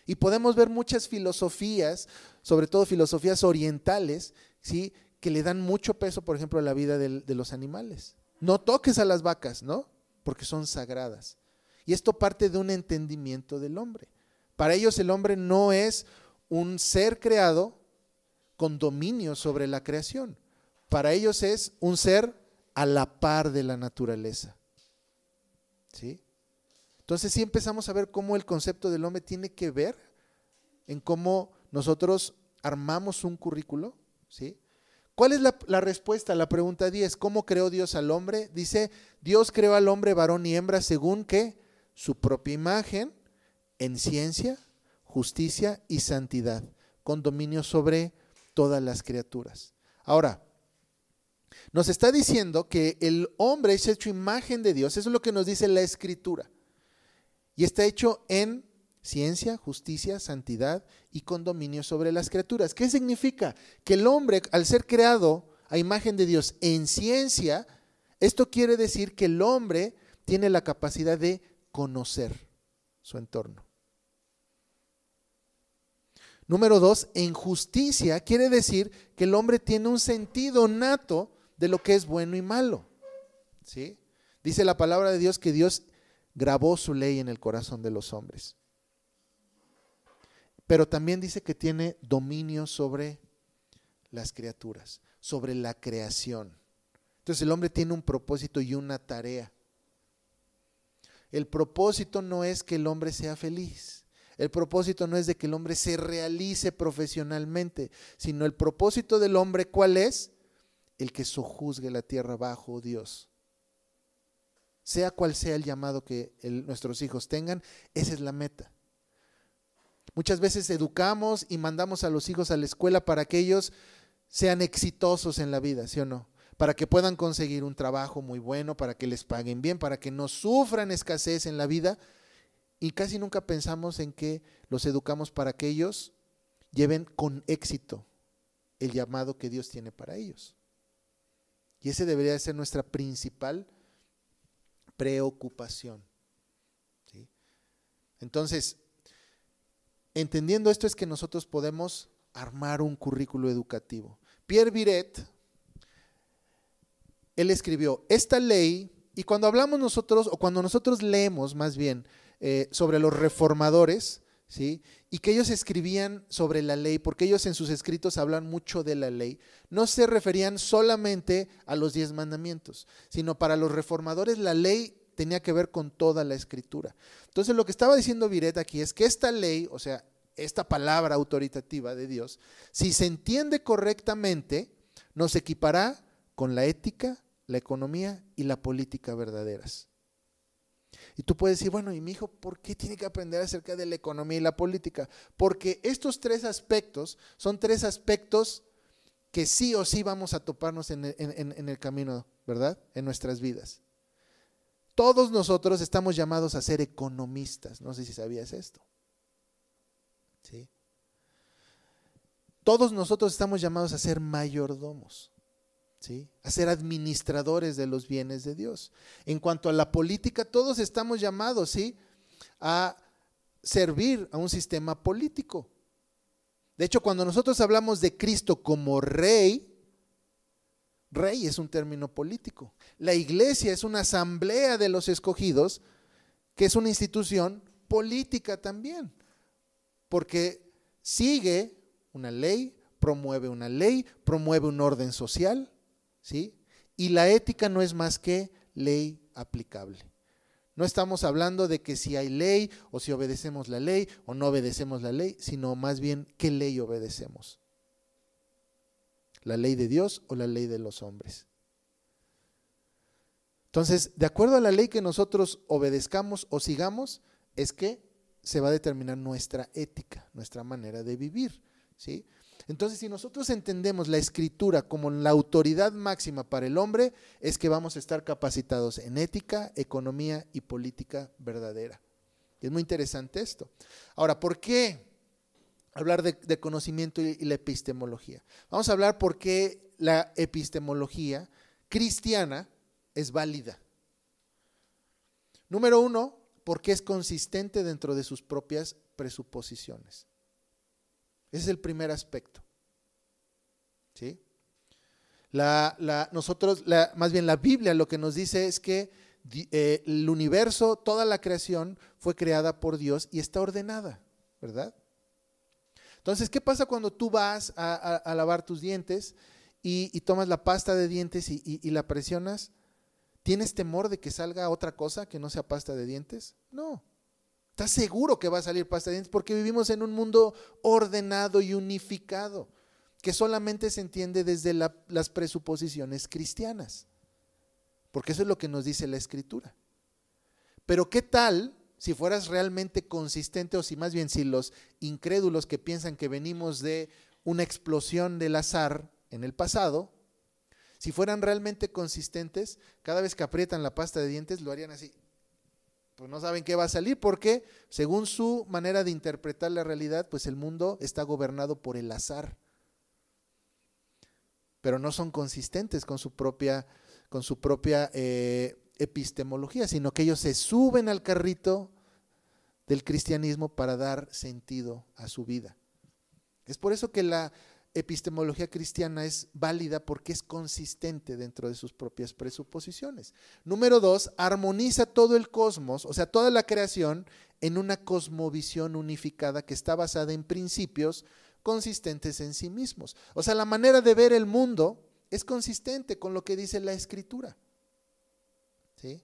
Y podemos ver muchas filosofías, sobre todo filosofías orientales, ¿sí? Que le dan mucho peso, por ejemplo, a la vida de los animales. No toques a las vacas, ¿no? Porque son sagradas. Y esto parte de un entendimiento del hombre. Para ellos el hombre no es un ser creado con dominio sobre la creación. Para ellos es un ser a la par de la naturaleza. ¿Sí? Entonces sí empezamos a ver cómo el concepto del hombre tiene que ver en cómo nosotros armamos un currículo, ¿sí? ¿Cuál es la respuesta a la pregunta 10? ¿Cómo creó Dios al hombre? Dice, Dios creó al hombre varón y hembra según que su propia imagen, en ciencia, justicia y santidad, con dominio sobre todas las criaturas. Ahora, nos está diciendo que el hombre es hecho imagen de Dios, eso es lo que nos dice la Escritura, y está hecho en ciencia, justicia, santidad y con dominio sobre las criaturas. ¿Qué significa? Que el hombre, al ser creado a imagen de Dios en ciencia, esto quiere decir que el hombre tiene la capacidad de conocer su entorno. Número 2, en justicia quiere decir que el hombre tiene un sentido nato de lo que es bueno y malo. ¿Sí? Dice la palabra de Dios que Dios grabó su ley en el corazón de los hombres. Pero también dice que tiene dominio sobre las criaturas, sobre la creación. Entonces el hombre tiene un propósito y una tarea. El propósito no es que el hombre sea feliz. El propósito no es de que el hombre se realice profesionalmente, sino el propósito del hombre, ¿cuál es? El que sojuzgue la tierra bajo Dios. Sea cual sea el llamado que nuestros hijos tengan, esa es la meta. Muchas veces educamos y mandamos a los hijos a la escuela para que ellos sean exitosos en la vida, ¿sí o no? Para que puedan conseguir un trabajo muy bueno, para que les paguen bien, para que no sufran escasez en la vida. Y casi nunca pensamos en que los educamos para que ellos lleven con éxito el llamado que Dios tiene para ellos. Y ese debería ser nuestra principal preocupación. ¿Sí? Entonces, entendiendo esto es que nosotros podemos armar un currículo educativo. Pierre Viret, él escribió esta ley, y cuando hablamos nosotros, o cuando nosotros leemos más bien sobre los reformadores, ¿sí? Y que ellos escribían sobre la ley, porque ellos en sus escritos hablan mucho de la ley, no se referían solamente a los 10 mandamientos, sino para los reformadores la ley tenía que ver con toda la escritura. Entonces lo que estaba diciendo Viret aquí es que esta ley, o sea, esta palabra autoritativa de Dios, si se entiende correctamente, nos equipará con la ética, la economía y la política verdaderas. Y tú puedes decir, bueno, y mi hijo, ¿por qué tiene que aprender acerca de la economía y la política? Porque estos 3 aspectos son 3 aspectos que sí o sí vamos a toparnos en el camino, ¿verdad? En nuestras vidas. Todos nosotros estamos llamados a ser economistas, no sé si sabías esto. ¿Sí? Todos nosotros estamos llamados a ser mayordomos, ¿sí? A ser administradores de los bienes de Dios. En cuanto a la política, todos estamos llamados, ¿sí?, a servir a un sistema político. De hecho, cuando nosotros hablamos de Cristo como rey, rey es un término político. La iglesia es una asamblea de los escogidos, que es una institución política también, porque sigue una ley, promueve un orden social, ¿sí? Y la ética no es más que ley aplicable. No estamos hablando de que si hay ley o si obedecemos la ley o no obedecemos la ley, sino más bien qué ley obedecemos. ¿La ley de Dios o la ley de los hombres? Entonces, de acuerdo a la ley que nosotros obedezcamos o sigamos, es que se va a determinar nuestra ética, nuestra manera de vivir, ¿sí? Entonces, si nosotros entendemos la escritura como la autoridad máxima para el hombre, es que vamos a estar capacitados en ética, economía y política verdadera. Y es muy interesante esto. Ahora, ¿por qué hablar de conocimiento y la epistemología? Vamos a hablar por qué la epistemología cristiana es válida. Número 1, porque es consistente dentro de sus propias presuposiciones. Ese es el primer aspecto. ¿Sí? Más bien la Biblia lo que nos dice es que el universo, toda la creación fue creada por Dios y está ordenada, ¿verdad? Entonces, ¿qué pasa cuando tú vas a lavar tus dientes y tomas la pasta de dientes y la presionas? ¿Tienes temor de que salga otra cosa que no sea pasta de dientes? No. ¿Estás seguro que va a salir pasta de dientes? Porque vivimos en un mundo ordenado y unificado, que solamente se entiende desde las presuposiciones cristianas. Porque eso es lo que nos dice la Escritura. Pero ¿qué tal si fueras realmente consistente, o si más bien si los incrédulos que piensan que venimos de una explosión del azar en el pasado, si fueran realmente consistentes, cada vez que aprietan la pasta de dientes lo harían así? Pues no saben qué va a salir, porque según su manera de interpretar la realidad, pues el mundo está gobernado por el azar. Pero no son consistentes con su propia epistemología, sino que ellos se suben al carrito del cristianismo para dar sentido a su vida. Es por eso que la epistemología cristiana es válida, porque es consistente dentro de sus propias presuposiciones. Número 2, armoniza todo el cosmos, o sea, toda la creación, en una cosmovisión unificada que está basada en principios consistentes en sí mismos. O sea, la manera de ver el mundo es consistente con lo que dice la Escritura. ¿Sí?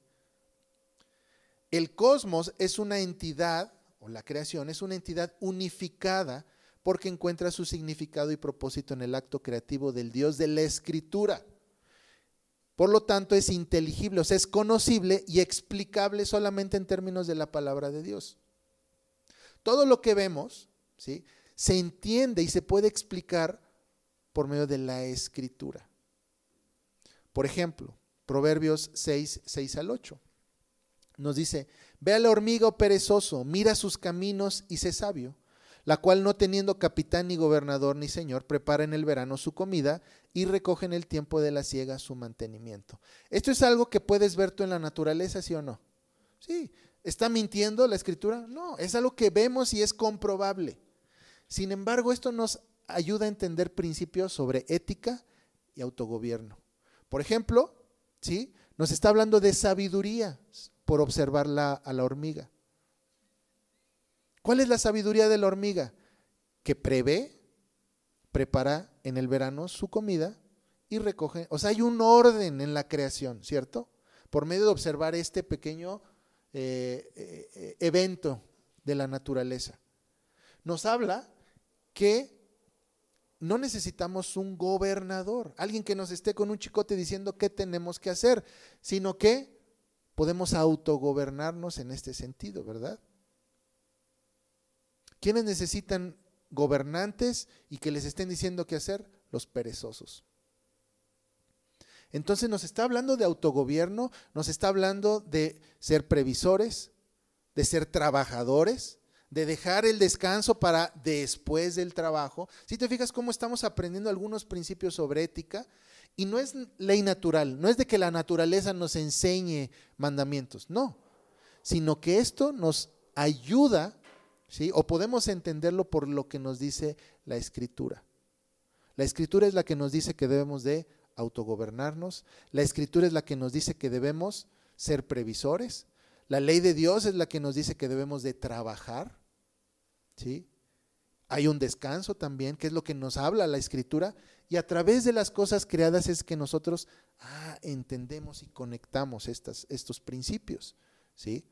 El cosmos es una entidad, o la creación es una entidad unificada, porque encuentra su significado y propósito en el acto creativo del Dios de la Escritura. Por lo tanto, es inteligible, o sea, es conocible y explicable solamente en términos de la palabra de Dios. Todo lo que vemos, ¿sí?, se entiende y se puede explicar por medio de la Escritura. Por ejemplo, Proverbios 6, 6 al 8. Nos dice: ve a la hormiga, oh perezoso, mira sus caminos y sé sabio, la cual, no teniendo capitán ni gobernador ni señor, prepara en el verano su comida y recoge en el tiempo de la siega su mantenimiento. Esto es algo que puedes ver tú en la naturaleza, ¿sí o no? Sí. ¿Está mintiendo la Escritura? No, es algo que vemos y es comprobable. Sin embargo, esto nos ayuda a entender principios sobre ética y autogobierno. Por ejemplo, ¿sí?, nos está hablando de sabiduría por observar a la hormiga. ¿Cuál es la sabiduría de la hormiga? Que prevé, prepara en el verano su comida y recoge. O sea, hay un orden en la creación, ¿cierto? Por medio de observar este pequeño evento de la naturaleza. Nos habla que no necesitamos un gobernador, alguien que nos esté con un chicote diciendo qué tenemos que hacer, sino que podemos autogobernarnos en este sentido, ¿verdad? ¿Quiénes necesitan gobernantes y que les estén diciendo qué hacer? Los perezosos. Entonces nos está hablando de autogobierno, nos está hablando de ser previsores, de ser trabajadores, de dejar el descanso para después del trabajo. Si te fijas cómo estamos aprendiendo algunos principios sobre ética, y no es ley natural, no es de que la naturaleza nos enseñe mandamientos, no, sino que esto nos ayuda, ¿sí?, o podemos entenderlo por lo que nos dice la Escritura. La Escritura es la que nos dice que debemos de autogobernarnos, la Escritura es la que nos dice que debemos ser previsores, la ley de Dios es la que nos dice que debemos de trabajar, ¿sí? Hay un descanso también, que es lo que nos habla la Escritura, y a través de las cosas creadas es que nosotros entendemos y conectamos estos principios, ¿sí?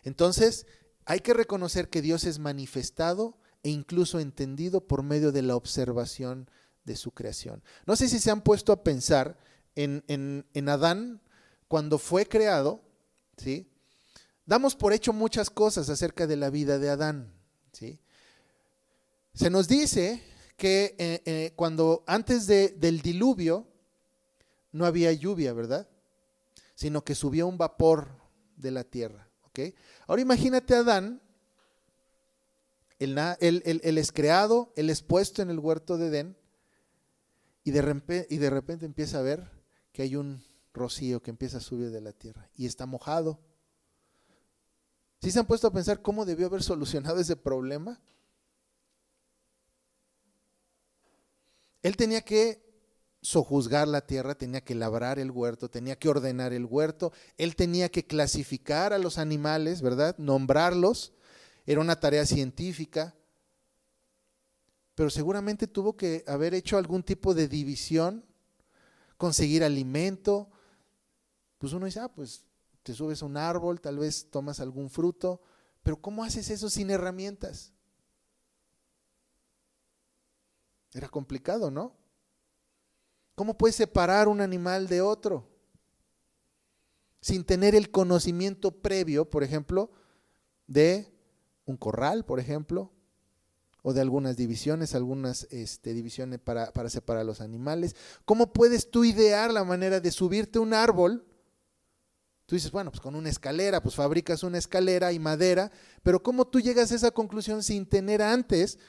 Entonces, hay que reconocer que Dios es manifestado e incluso entendido por medio de la observación de su creación. No sé si se han puesto a pensar en Adán cuando fue creado, ¿sí? Damos por hecho muchas cosas acerca de la vida de Adán, ¿sí? Se nos dice que cuando antes del diluvio no había lluvia, ¿verdad? Sino que subía un vapor de la tierra, ¿ok? Ahora imagínate a Adán, él es creado, él es puesto en el huerto de Edén, y de repente empieza a ver que hay un rocío que empieza a subir de la tierra y está mojado. ¿Sí se han puesto a pensar cómo debió haber solucionado ese problema? Él tenía que sojuzgar la tierra, tenía que labrar el huerto, tenía que ordenar el huerto, él tenía que clasificar a los animales, ¿verdad?, nombrarlos, era una tarea científica, pero seguramente tuvo que haber hecho algún tipo de división, conseguir alimento. Pues uno dice, pues te subes a un árbol, tal vez tomas algún fruto, pero ¿cómo haces eso sin herramientas? Era complicado, ¿no? ¿Cómo puedes separar un animal de otro? Sin tener el conocimiento previo, por ejemplo, de un corral, por ejemplo, o de algunas divisiones, divisiones para separar los animales. ¿Cómo puedes tú idear la manera de subirte a un árbol? Tú dices, bueno, pues con una escalera, pues fabricas una escalera y madera, pero ¿cómo tú llegas a esa conclusión sin tener antes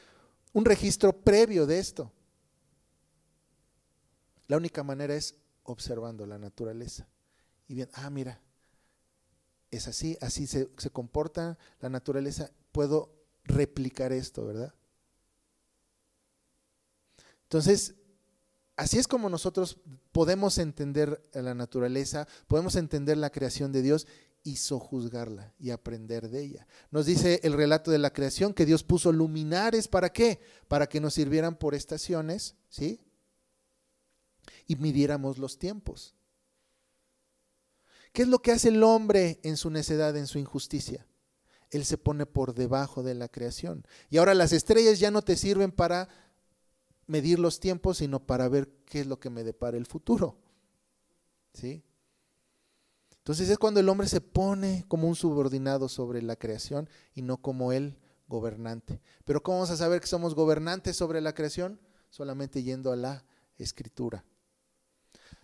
un registro previo de esto? La única manera es observando la naturaleza y bien, mira, es así se comporta la naturaleza, puedo replicar esto, ¿verdad? Entonces, así es como nosotros podemos entender la naturaleza, podemos entender la creación de Dios y sojuzgarla y aprender de ella. Nos dice el relato de la creación que Dios puso luminares, ¿para qué? Para que nos sirvieran por estaciones, ¿sí? Y midiéramos los tiempos. ¿Qué es lo que hace el hombre en su necedad, en su injusticia? Él se pone por debajo de la creación. Y ahora las estrellas ya no te sirven para medir los tiempos, sino para ver qué es lo que me depara el futuro. ¿Sí? Entonces es cuando el hombre se pone como un subordinado sobre la creación y no como el gobernante. Pero ¿cómo vamos a saber que somos gobernantes sobre la creación? Solamente yendo a la Escritura.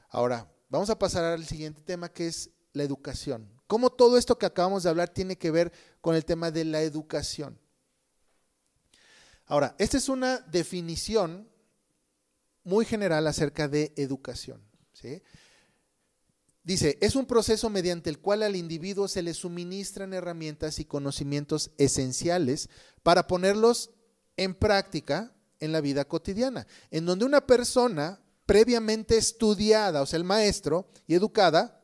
Ahora, vamos a pasar al siguiente tema, que es la educación. ¿Cómo todo esto que acabamos de hablar tiene que ver con el tema de la educación? Ahora, esta es una definición muy general acerca de educación, ¿sí? Dice, es un proceso mediante el cual al individuo se le suministran herramientas y conocimientos esenciales para ponerlos en práctica en la vida cotidiana, en donde una persona previamente estudiada, o sea, el maestro, y educada,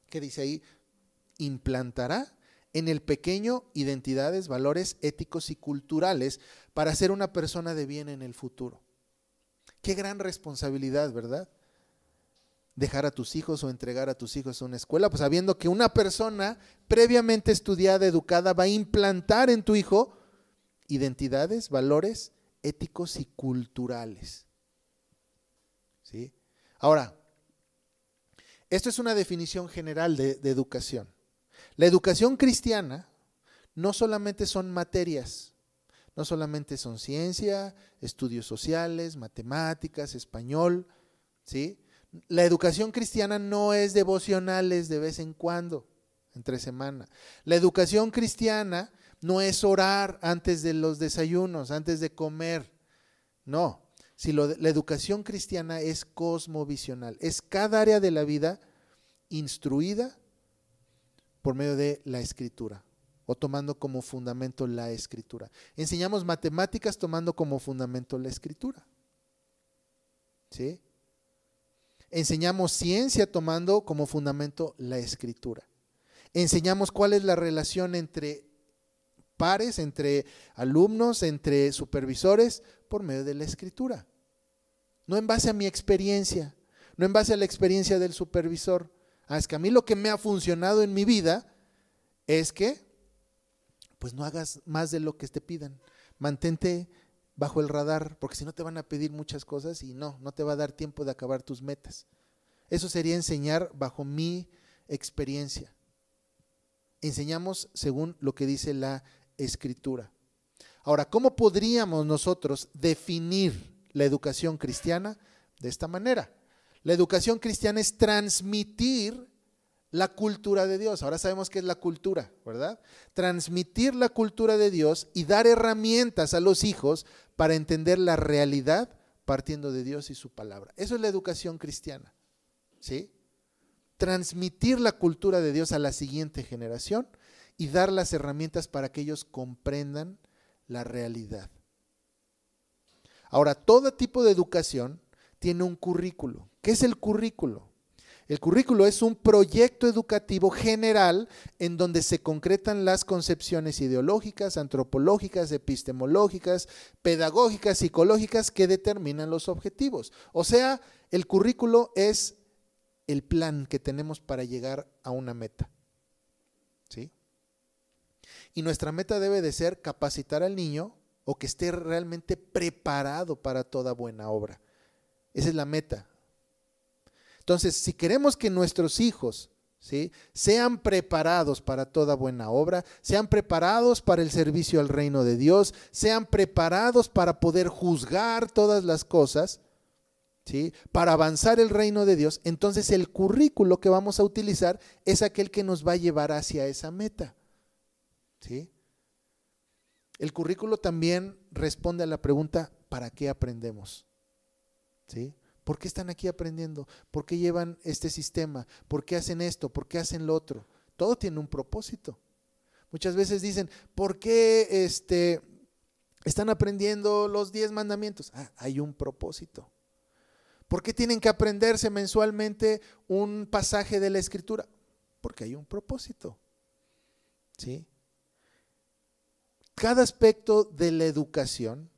que dice ahí, implantará en el pequeño identidades, valores éticos y culturales para ser una persona de bien en el futuro. Qué gran responsabilidad, ¿verdad? Dejar a tus hijos o entregar a tus hijos a una escuela, pues sabiendo que una persona previamente estudiada, educada, va a implantar en tu hijo identidades, valores éticos y culturales. ¿Sí? Ahora, esto es una definición general de educación. La educación cristiana no solamente son materias, no solamente son ciencia, estudios sociales, matemáticas, español, ¿sí? La educación cristiana no es devocionales de vez en cuando, entre semana. La educación cristiana no es orar antes de los desayunos, antes de comer. No, la educación cristiana es cosmovisional, es cada área de la vida instruida por medio de la Escritura o tomando como fundamento la Escritura. Enseñamos matemáticas tomando como fundamento la Escritura. ¿Sí? Enseñamos ciencia tomando como fundamento la Escritura. Enseñamos cuál es la relación entre pares, entre alumnos, entre supervisores, por medio de la Escritura. No en base a mi experiencia, no en base a la experiencia del supervisor. Es que a mí lo que me ha funcionado en mi vida es que, pues no hagas más de lo que te pidan. Mantente bajo el radar, porque si no te van a pedir muchas cosas y no te va a dar tiempo de acabar tus metas. Eso sería enseñar bajo mi experiencia. Enseñamos según lo que dice la Escritura. Ahora, ¿cómo podríamos nosotros definir la educación cristiana? De esta manera. La educación cristiana es transmitir la cultura de Dios. Ahora sabemos qué es la cultura, ¿verdad? Transmitir la cultura de Dios y dar herramientas a los hijos para entender la realidad partiendo de Dios y su palabra. Eso es la educación cristiana, ¿sí? Transmitir la cultura de Dios a la siguiente generación y dar las herramientas para que ellos comprendan la realidad. Ahora, todo tipo de educación tiene un currículo. ¿Qué es el currículo? El currículo es un proyecto educativo general en donde se concretan las concepciones ideológicas, antropológicas, epistemológicas, pedagógicas, psicológicas que determinan los objetivos. O sea, el currículo es el plan que tenemos para llegar a una meta. ¿Sí? Y nuestra meta debe de ser capacitar al niño o que esté realmente preparado para toda buena obra. Esa es la meta. Entonces, si queremos que nuestros hijos, ¿sí?, sean preparados para toda buena obra, sean preparados para el servicio al reino de Dios, sean preparados para poder juzgar todas las cosas, ¿sí?, para avanzar el reino de Dios, entonces el currículo que vamos a utilizar es aquel que nos va a llevar hacia esa meta. ¿Sí? El currículo también responde a la pregunta, ¿para qué aprendemos? ¿Sí? ¿Por qué están aquí aprendiendo? ¿Por qué llevan este sistema? ¿Por qué hacen esto? ¿Por qué hacen lo otro? Todo tiene un propósito. Muchas veces dicen, ¿por qué Están aprendiendo los 10 mandamientos. Hay un propósito. ¿Por qué tienen que aprenderse mensualmente un pasaje de la Escritura? Porque hay un propósito. ¿Sí? Cada aspecto de la educación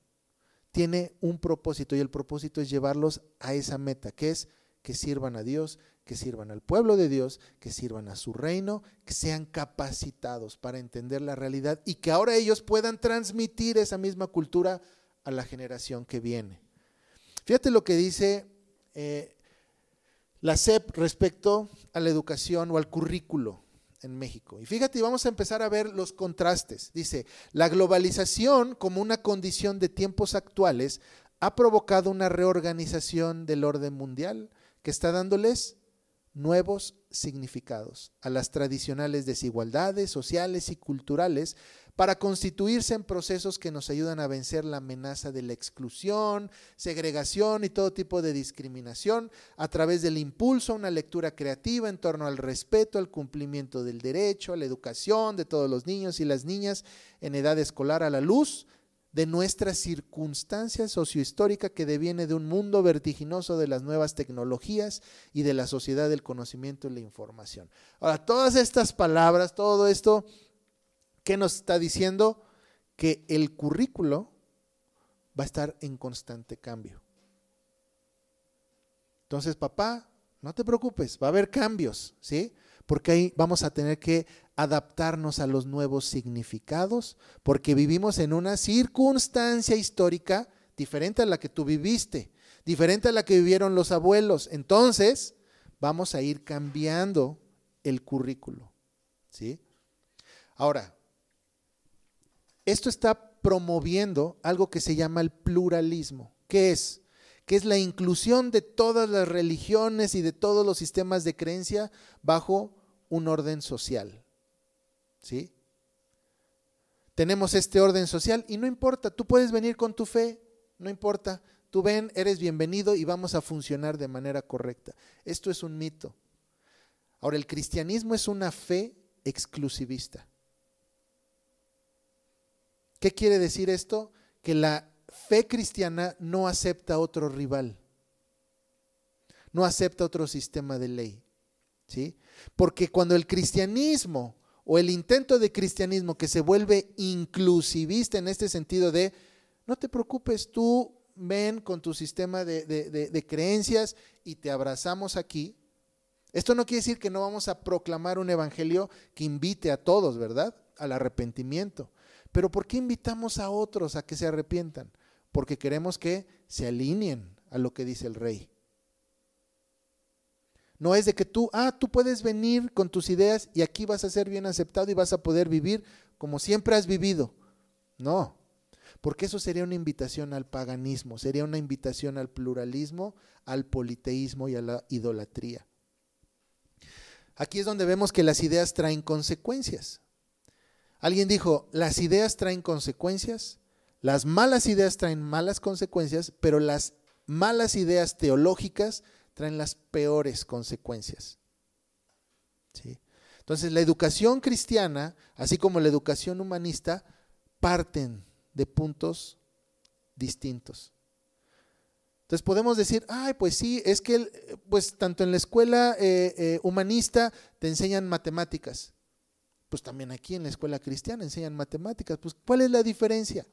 tiene un propósito y el propósito es llevarlos a esa meta, que es que sirvan a Dios, que sirvan al pueblo de Dios, que sirvan a su reino, que sean capacitados para entender la realidad y que ahora ellos puedan transmitir esa misma cultura a la generación que viene. Fíjate lo que dice la SEP respecto a la educación o al currículo en México. Y fíjate, vamos a empezar a ver los contrastes. Dice, la globalización como una condición de tiempos actuales ha provocado una reorganización del orden mundial que está dándoles nuevos significados a las tradicionales desigualdades sociales y culturales para constituirse en procesos que nos ayudan a vencer la amenaza de la exclusión, segregación y todo tipo de discriminación a través del impulso a una lectura creativa en torno al respeto, al cumplimiento del derecho, a la educación de todos los niños y las niñas en edad escolar a la luz de nuestra circunstancia sociohistórica que deviene de un mundo vertiginoso de las nuevas tecnologías y de la sociedad del conocimiento y la información. Ahora, todas estas palabras, todo esto, ¿qué nos está diciendo? Que el currículo va a estar en constante cambio. Entonces, papá, no te preocupes, va a haber cambios, ¿sí? Porque ahí vamos a tener que adaptarnos a los nuevos significados, porque vivimos en una circunstancia histórica diferente a la que tú viviste, diferente a la que vivieron los abuelos. Entonces, vamos a ir cambiando el currículo, ¿sí? Ahora, esto está promoviendo algo que se llama el pluralismo. ¿Qué es? Que es la inclusión de todas las religiones y de todos los sistemas de creencia bajo un orden social. ¿Sí? Tenemos este orden social y no importa, tú puedes venir con tu fe, no importa, tú ven, eres bienvenido y vamos a funcionar de manera correcta. Esto es un mito. Ahora, el cristianismo es una fe exclusivista. ¿Qué quiere decir esto? Que la fe cristiana no acepta otro rival, no acepta otro sistema de ley, ¿sí? Porque cuando el cristianismo o el intento de cristianismo que se vuelve inclusivista en este sentido de, no te preocupes, tú ven con tu sistema de creencias y te abrazamos aquí. Esto no quiere decir que no vamos a proclamar un evangelio que invite a todos, ¿verdad? Al arrepentimiento. Pero ¿por qué invitamos a otros a que se arrepientan? Porque queremos que se alineen a lo que dice el rey. No es de que tú puedes venir con tus ideas y aquí vas a ser bien aceptado y vas a poder vivir como siempre has vivido. No, porque eso sería una invitación al paganismo, sería una invitación al pluralismo, al politeísmo y a la idolatría. Aquí es donde vemos que las ideas traen consecuencias. Alguien dijo, las ideas traen consecuencias, las malas ideas traen malas consecuencias, pero las malas ideas teológicas traen las peores consecuencias. ¿Sí? Entonces, la educación cristiana, así como la educación humanista, parten de puntos distintos. Entonces podemos decir, pues sí, es que pues tanto en la escuela humanista te enseñan matemáticas, pues también aquí en la escuela cristiana enseñan matemáticas. Pues ¿cuál es la diferencia?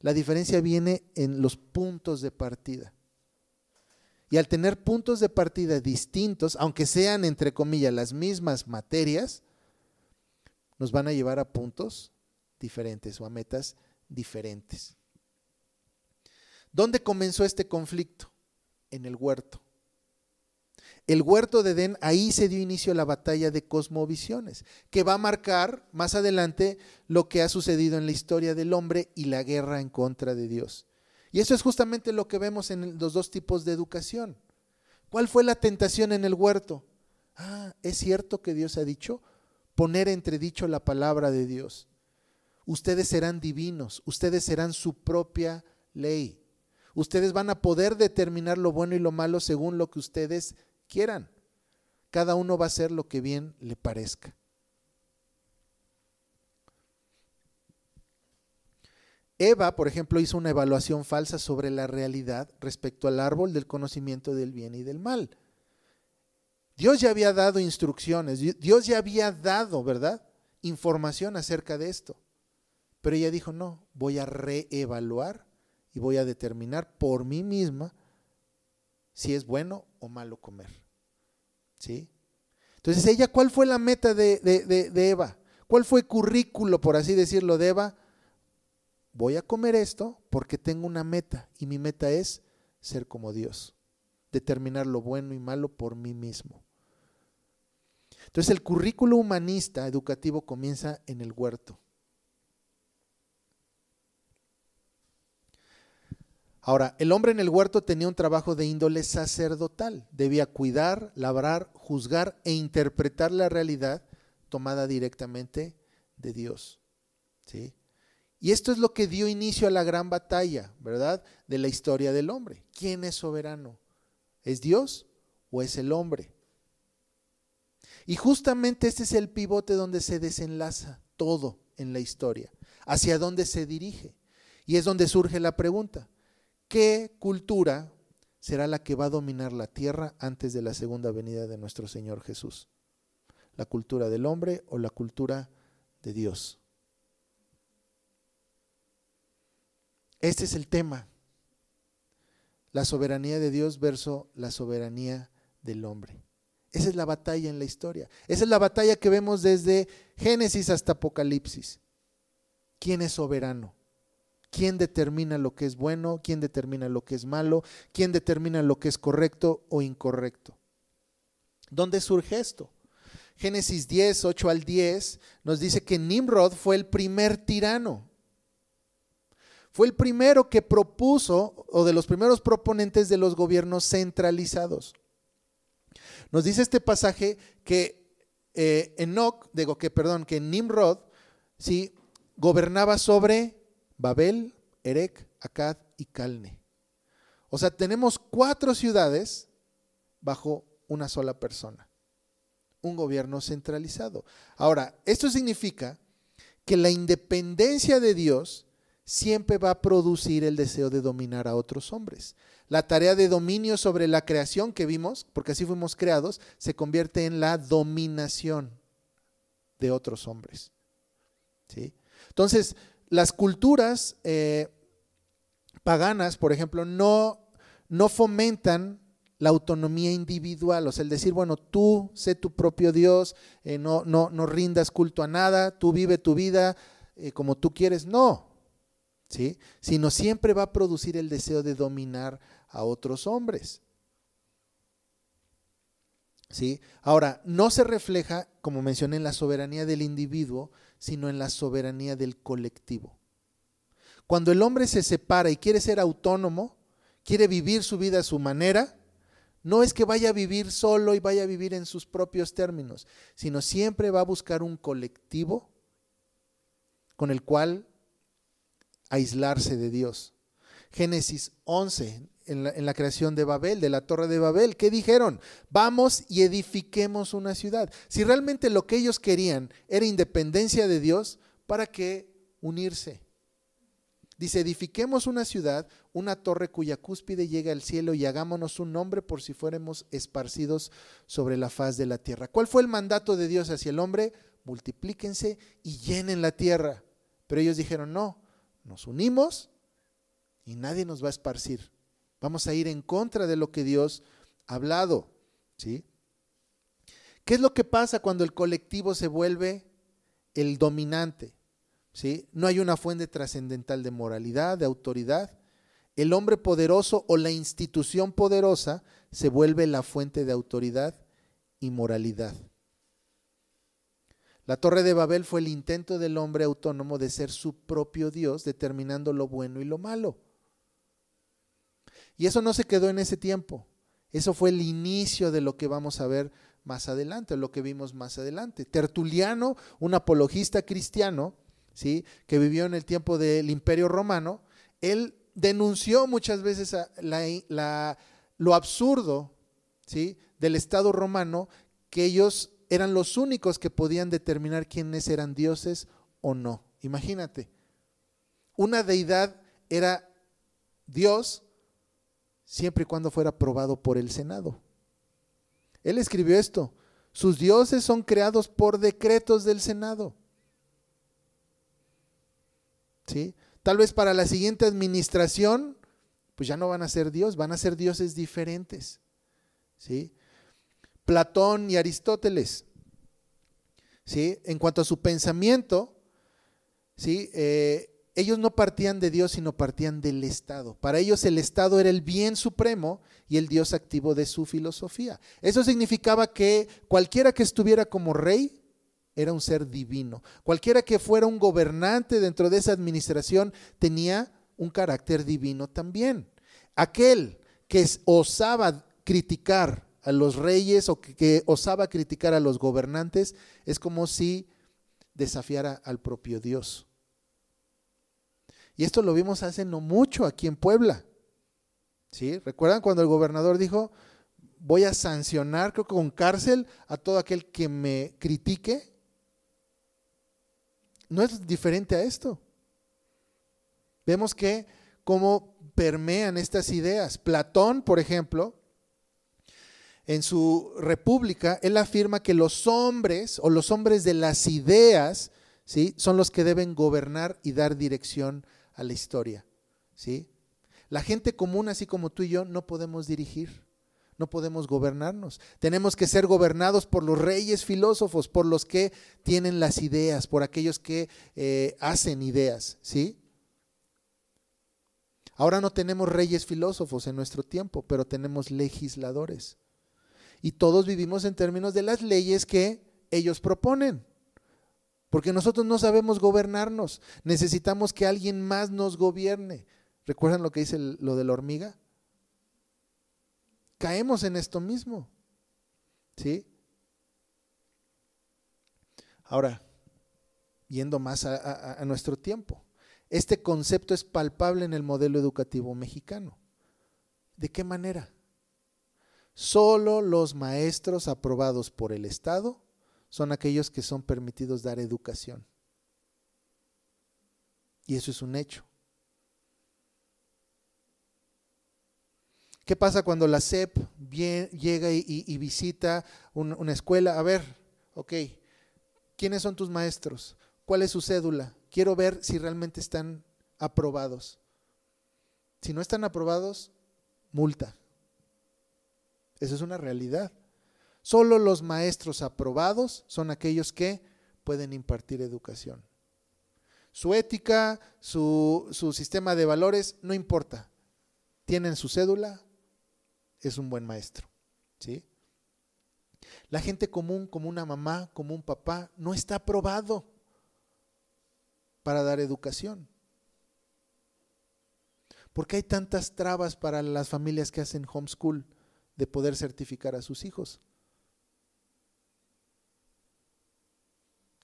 La diferencia viene en los puntos de partida. Y al tener puntos de partida distintos, aunque sean entre comillas las mismas materias, nos van a llevar a puntos diferentes o a metas diferentes. ¿Dónde comenzó este conflicto? En el huerto. El huerto de Edén, ahí se dio inicio a la batalla de cosmovisiones, que va a marcar más adelante lo que ha sucedido en la historia del hombre y la guerra en contra de Dios. Y eso es justamente lo que vemos en los dos tipos de educación. ¿Cuál fue la tentación en el huerto? Es cierto que Dios ha dicho, poner entredicho la palabra de Dios. Ustedes serán divinos, ustedes serán su propia ley. Ustedes van a poder determinar lo bueno y lo malo según lo que ustedes quieran. Cada uno va a hacer lo que bien le parezca. Eva, por ejemplo, hizo una evaluación falsa sobre la realidad respecto al árbol del conocimiento del bien y del mal. Dios ya había dado instrucciones, Dios ya había dado, ¿verdad?, información acerca de esto. Pero ella dijo, no, voy a reevaluar y voy a determinar por mí misma si es bueno o malo comer. ¿Sí? Entonces ella, ¿cuál fue la meta de Eva? ¿Cuál fue el currículo, por así decirlo, de Eva? Voy a comer esto porque tengo una meta y mi meta es ser como Dios, determinar lo bueno y malo por mí mismo. Entonces el currículo humanista educativo comienza en el huerto. Ahora, el hombre en el huerto tenía un trabajo de índole sacerdotal. Debía cuidar, labrar, juzgar e interpretar la realidad tomada directamente de Dios. ¿Sí? Y esto es lo que dio inicio a la gran batalla, ¿verdad?, de la historia del hombre. ¿Quién es soberano? ¿Es Dios o es el hombre? Y justamente este es el pivote donde se desenlaza todo en la historia, hacia dónde se dirige. Y es donde surge la pregunta: ¿qué cultura será la que va a dominar la tierra antes de la segunda venida de nuestro Señor Jesús? ¿La cultura del hombre o la cultura de Dios? Este es el tema: la soberanía de Dios versus la soberanía del hombre. Esa es la batalla en la historia. Esa es la batalla que vemos desde Génesis hasta Apocalipsis. ¿Quién es soberano? ¿Quién determina lo que es bueno? ¿Quién determina lo que es malo? ¿Quién determina lo que es correcto o incorrecto? ¿Dónde surge esto? Génesis 10, 8 al 10 nos dice que Nimrod fue el primer tirano. Fue el primero que propuso, o de los primeros proponentes de los gobiernos centralizados. Nos dice este pasaje que que Nimrod, ¿sí?, gobernaba sobre Babel, Erec, Akkad y Calne. O sea, tenemos 4 ciudades bajo una sola persona. Un gobierno centralizado. Ahora, esto significa que la independencia de Dios siempre va a producir el deseo de dominar a otros hombres. La tarea de dominio sobre la creación que vimos, porque así fuimos creados, se convierte en la dominación de otros hombres. ¿Sí? Entonces, las culturas paganas, por ejemplo, no fomentan la autonomía individual, o sea, el decir, bueno, tú sé tu propio Dios, no rindas culto a nada, tú vive tu vida como tú quieres, no. ¿Sí? Sino siempre va a producir el deseo de dominar a otros hombres. ¿Sí? Ahora, no se refleja, como mencioné, en la soberanía del individuo, sino en la soberanía del colectivo. Cuando el hombre se separa y quiere ser autónomo, quiere vivir su vida a su manera, no es que vaya a vivir solo y vaya a vivir en sus propios términos, sino siempre va a buscar un colectivo con el cual aislarse de Dios. Génesis 11, en la creación de Babel, de la torre de Babel, ¿qué dijeron? Vamos y edifiquemos una ciudad. Si realmente lo que ellos querían era independencia de Dios, ¿para qué unirse? Dice, edifiquemos una ciudad, una torre cuya cúspide llega al cielo, y hagámonos un nombre por si fuéramos esparcidos sobre la faz de la tierra. ¿Cuál fue el mandato de Dios hacia el hombre? Multiplíquense y llenen la tierra. Pero ellos dijeron, no, nos unimos y nadie nos va a esparcir. Vamos a ir en contra de lo que Dios ha hablado. ¿Sí? ¿Qué es lo que pasa cuando el colectivo se vuelve el dominante? ¿Sí? No hay una fuente trascendental de moralidad, de autoridad. El hombre poderoso o la institución poderosa se vuelve la fuente de autoridad y moralidad. La Torre de Babel fue el intento del hombre autónomo de ser su propio Dios, determinando lo bueno y lo malo. Y eso no se quedó en ese tiempo. Eso fue el inicio de lo que vamos a ver más adelante, lo que vimos más adelante. Tertuliano, un apologista cristiano, ¿sí?, que vivió en el tiempo del Imperio Romano, él denunció muchas veces lo absurdo, ¿sí?, del Estado romano, que ellos eran los únicos que podían determinar quiénes eran dioses o no. Imagínate. una deidad era Dios siempre y cuando fuera aprobado por el Senado. Él escribió esto: sus dioses son creados por decretos del Senado. ¿Sí? Tal vez para la siguiente administración, pues ya no van a ser Dios, van a ser dioses diferentes. ¿Sí? Platón y Aristóteles, ¿sí? En cuanto a su pensamiento, ¿sí? Ellos no partían de Dios, sino partían del Estado. Para ellos el Estado era el bien supremo y el Dios activo de su filosofía. Eso significaba que cualquiera que estuviera como rey era un ser divino. Cualquiera que fuera un gobernante dentro de esa administración tenía un carácter divino también. Aquel que osaba criticar a los reyes o que osaba criticar a los gobernantes es como si desafiara al propio Dios. Y esto lo vimos hace no mucho aquí en Puebla. ¿Sí? ¿Recuerdan cuando el gobernador dijo: voy a sancionar, creo que con cárcel, a todo aquel que me critique? No es diferente a esto. Vemos que cómo permean estas ideas. Platón, por ejemplo, en su República, él afirma que los hombres o los hombres de las ideas, ¿sí?, son los que deben gobernar y dar dirección a la historia. ¿Sí? La gente común, así como tú y yo, no podemos dirigir. No podemos gobernarnos. Tenemos que ser gobernados por los reyes filósofos, por los que tienen las ideas, por aquellos que hacen ideas, ¿sí? Ahora no tenemos reyes filósofos en nuestro tiempo, pero tenemos legisladores. Y todos vivimos en términos de las leyes que ellos proponen. Porque nosotros no sabemos gobernarnos. Necesitamos que alguien más nos gobierne. ¿Recuerdan lo que dice lo de la hormiga? Caemos en esto mismo, ¿sí? Ahora, yendo más a nuestro tiempo, este concepto es palpable en el modelo educativo mexicano. ¿De qué manera? Solo los maestros aprobados por el Estado son aquellos que son permitidos dar educación. Y eso es un hecho. ¿Qué pasa cuando la SEP llega y visita una escuela? A ver, ok, ¿quiénes son tus maestros? ¿Cuál es su cédula? Quiero ver si realmente están aprobados. Si no están aprobados, multa. Eso es una realidad. Solo los maestros aprobados son aquellos que pueden impartir educación. Su ética, su sistema de valores, no importa. Tienen su cédula, es un buen maestro, ¿sí? La gente común, como una mamá, como un papá, no está aprobado para dar educación. ¿Por qué hay tantas trabas para las familias que hacen homeschool de poder certificar a sus hijos?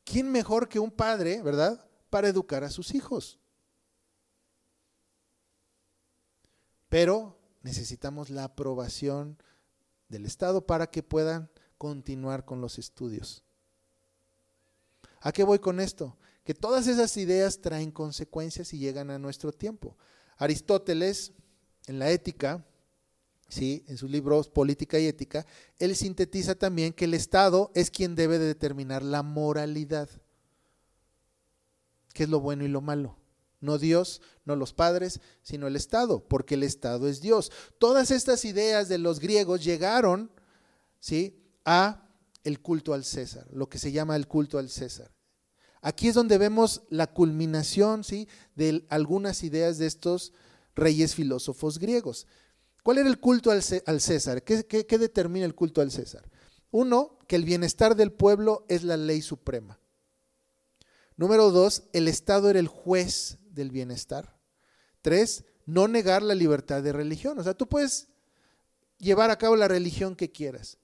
¿Quién mejor que un padre, verdad, para educar a sus hijos? Pero necesitamos la aprobación del Estado para que puedan continuar con los estudios. ¿A qué voy con esto? Que todas esas ideas traen consecuencias y llegan a nuestro tiempo. Aristóteles, en la Ética, ¿sí?, en sus libros Política y Ética, él sintetiza también que el Estado es quien debe de determinar la moralidad. ¿Qué es lo bueno y lo malo? No Dios, no los padres, sino el Estado, porque el Estado es Dios. Todas estas ideas de los griegos llegaron, ¿sí?, a el culto al César, lo que se llama el culto al César. Aquí es donde vemos la culminación, ¿sí?, de algunas ideas de estos reyes filósofos griegos. ¿Cuál era el culto al César? ¿Qué determina el culto al César? Uno, que el bienestar del pueblo es la ley suprema. Número dos, el Estado era el juez del bienestar. Tres, no negar la libertad de religión. O sea, tú puedes llevar a cabo la religión que quieras.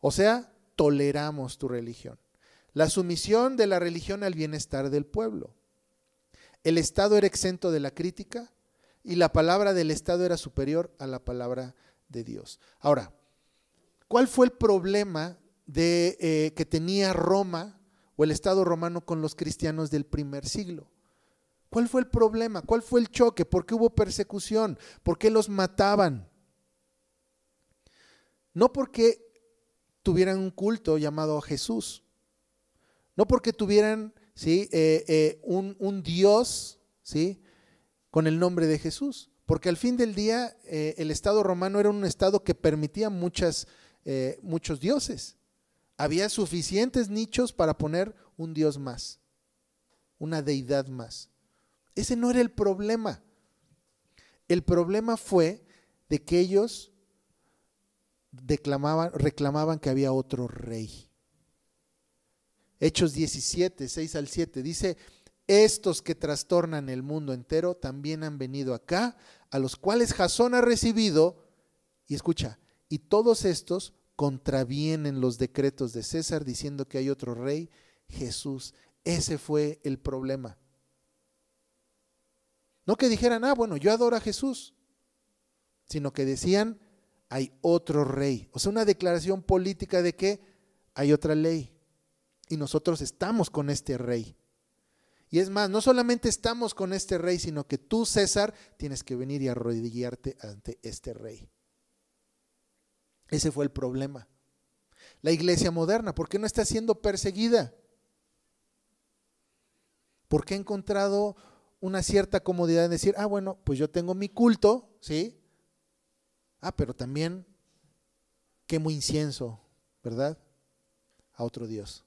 O sea, toleramos tu religión. La sumisión de la religión al bienestar del pueblo. El Estado era exento de la crítica y la palabra del Estado era superior a la palabra de Dios. Ahora, ¿cuál fue el problema que tenía Roma o el Estado romano con los cristianos del primer siglo? ¿Cuál fue el problema? ¿Cuál fue el choque? ¿Por qué hubo persecución? ¿Por qué los mataban? No porque tuvieran un culto llamado Jesús, no porque tuvieran, ¿sí? Un Dios, ¿sí? Con el nombre de Jesús, porque al fin del día el Estado romano era un Estado que permitía muchos dioses. Había suficientes nichos para poner un Dios más, una deidad más. Ese no era el problema. El problema fue de que ellos reclamaban que había otro rey. Hechos 17, 6 al 7 dice: estos que trastornan el mundo entero también han venido acá, a los cuales Jasón ha recibido, y escucha, y todos estos contravienen los decretos de César diciendo que hay otro rey, Jesús. Ese fue el problema. No que dijeran, bueno, yo adoro a Jesús, sino que decían, hay otro rey. O sea, una declaración política de que hay otra ley y nosotros estamos con este rey. Y es más, no solamente estamos con este rey, sino que tú, César, tienes que venir y arrodillarte ante este rey. Ese fue el problema. La iglesia moderna, ¿por qué no está siendo perseguida? ¿Por qué ha encontrado una cierta comodidad en decir, bueno, pues yo tengo mi culto, ¿sí? Pero también quemo incienso, ¿verdad? A otro Dios.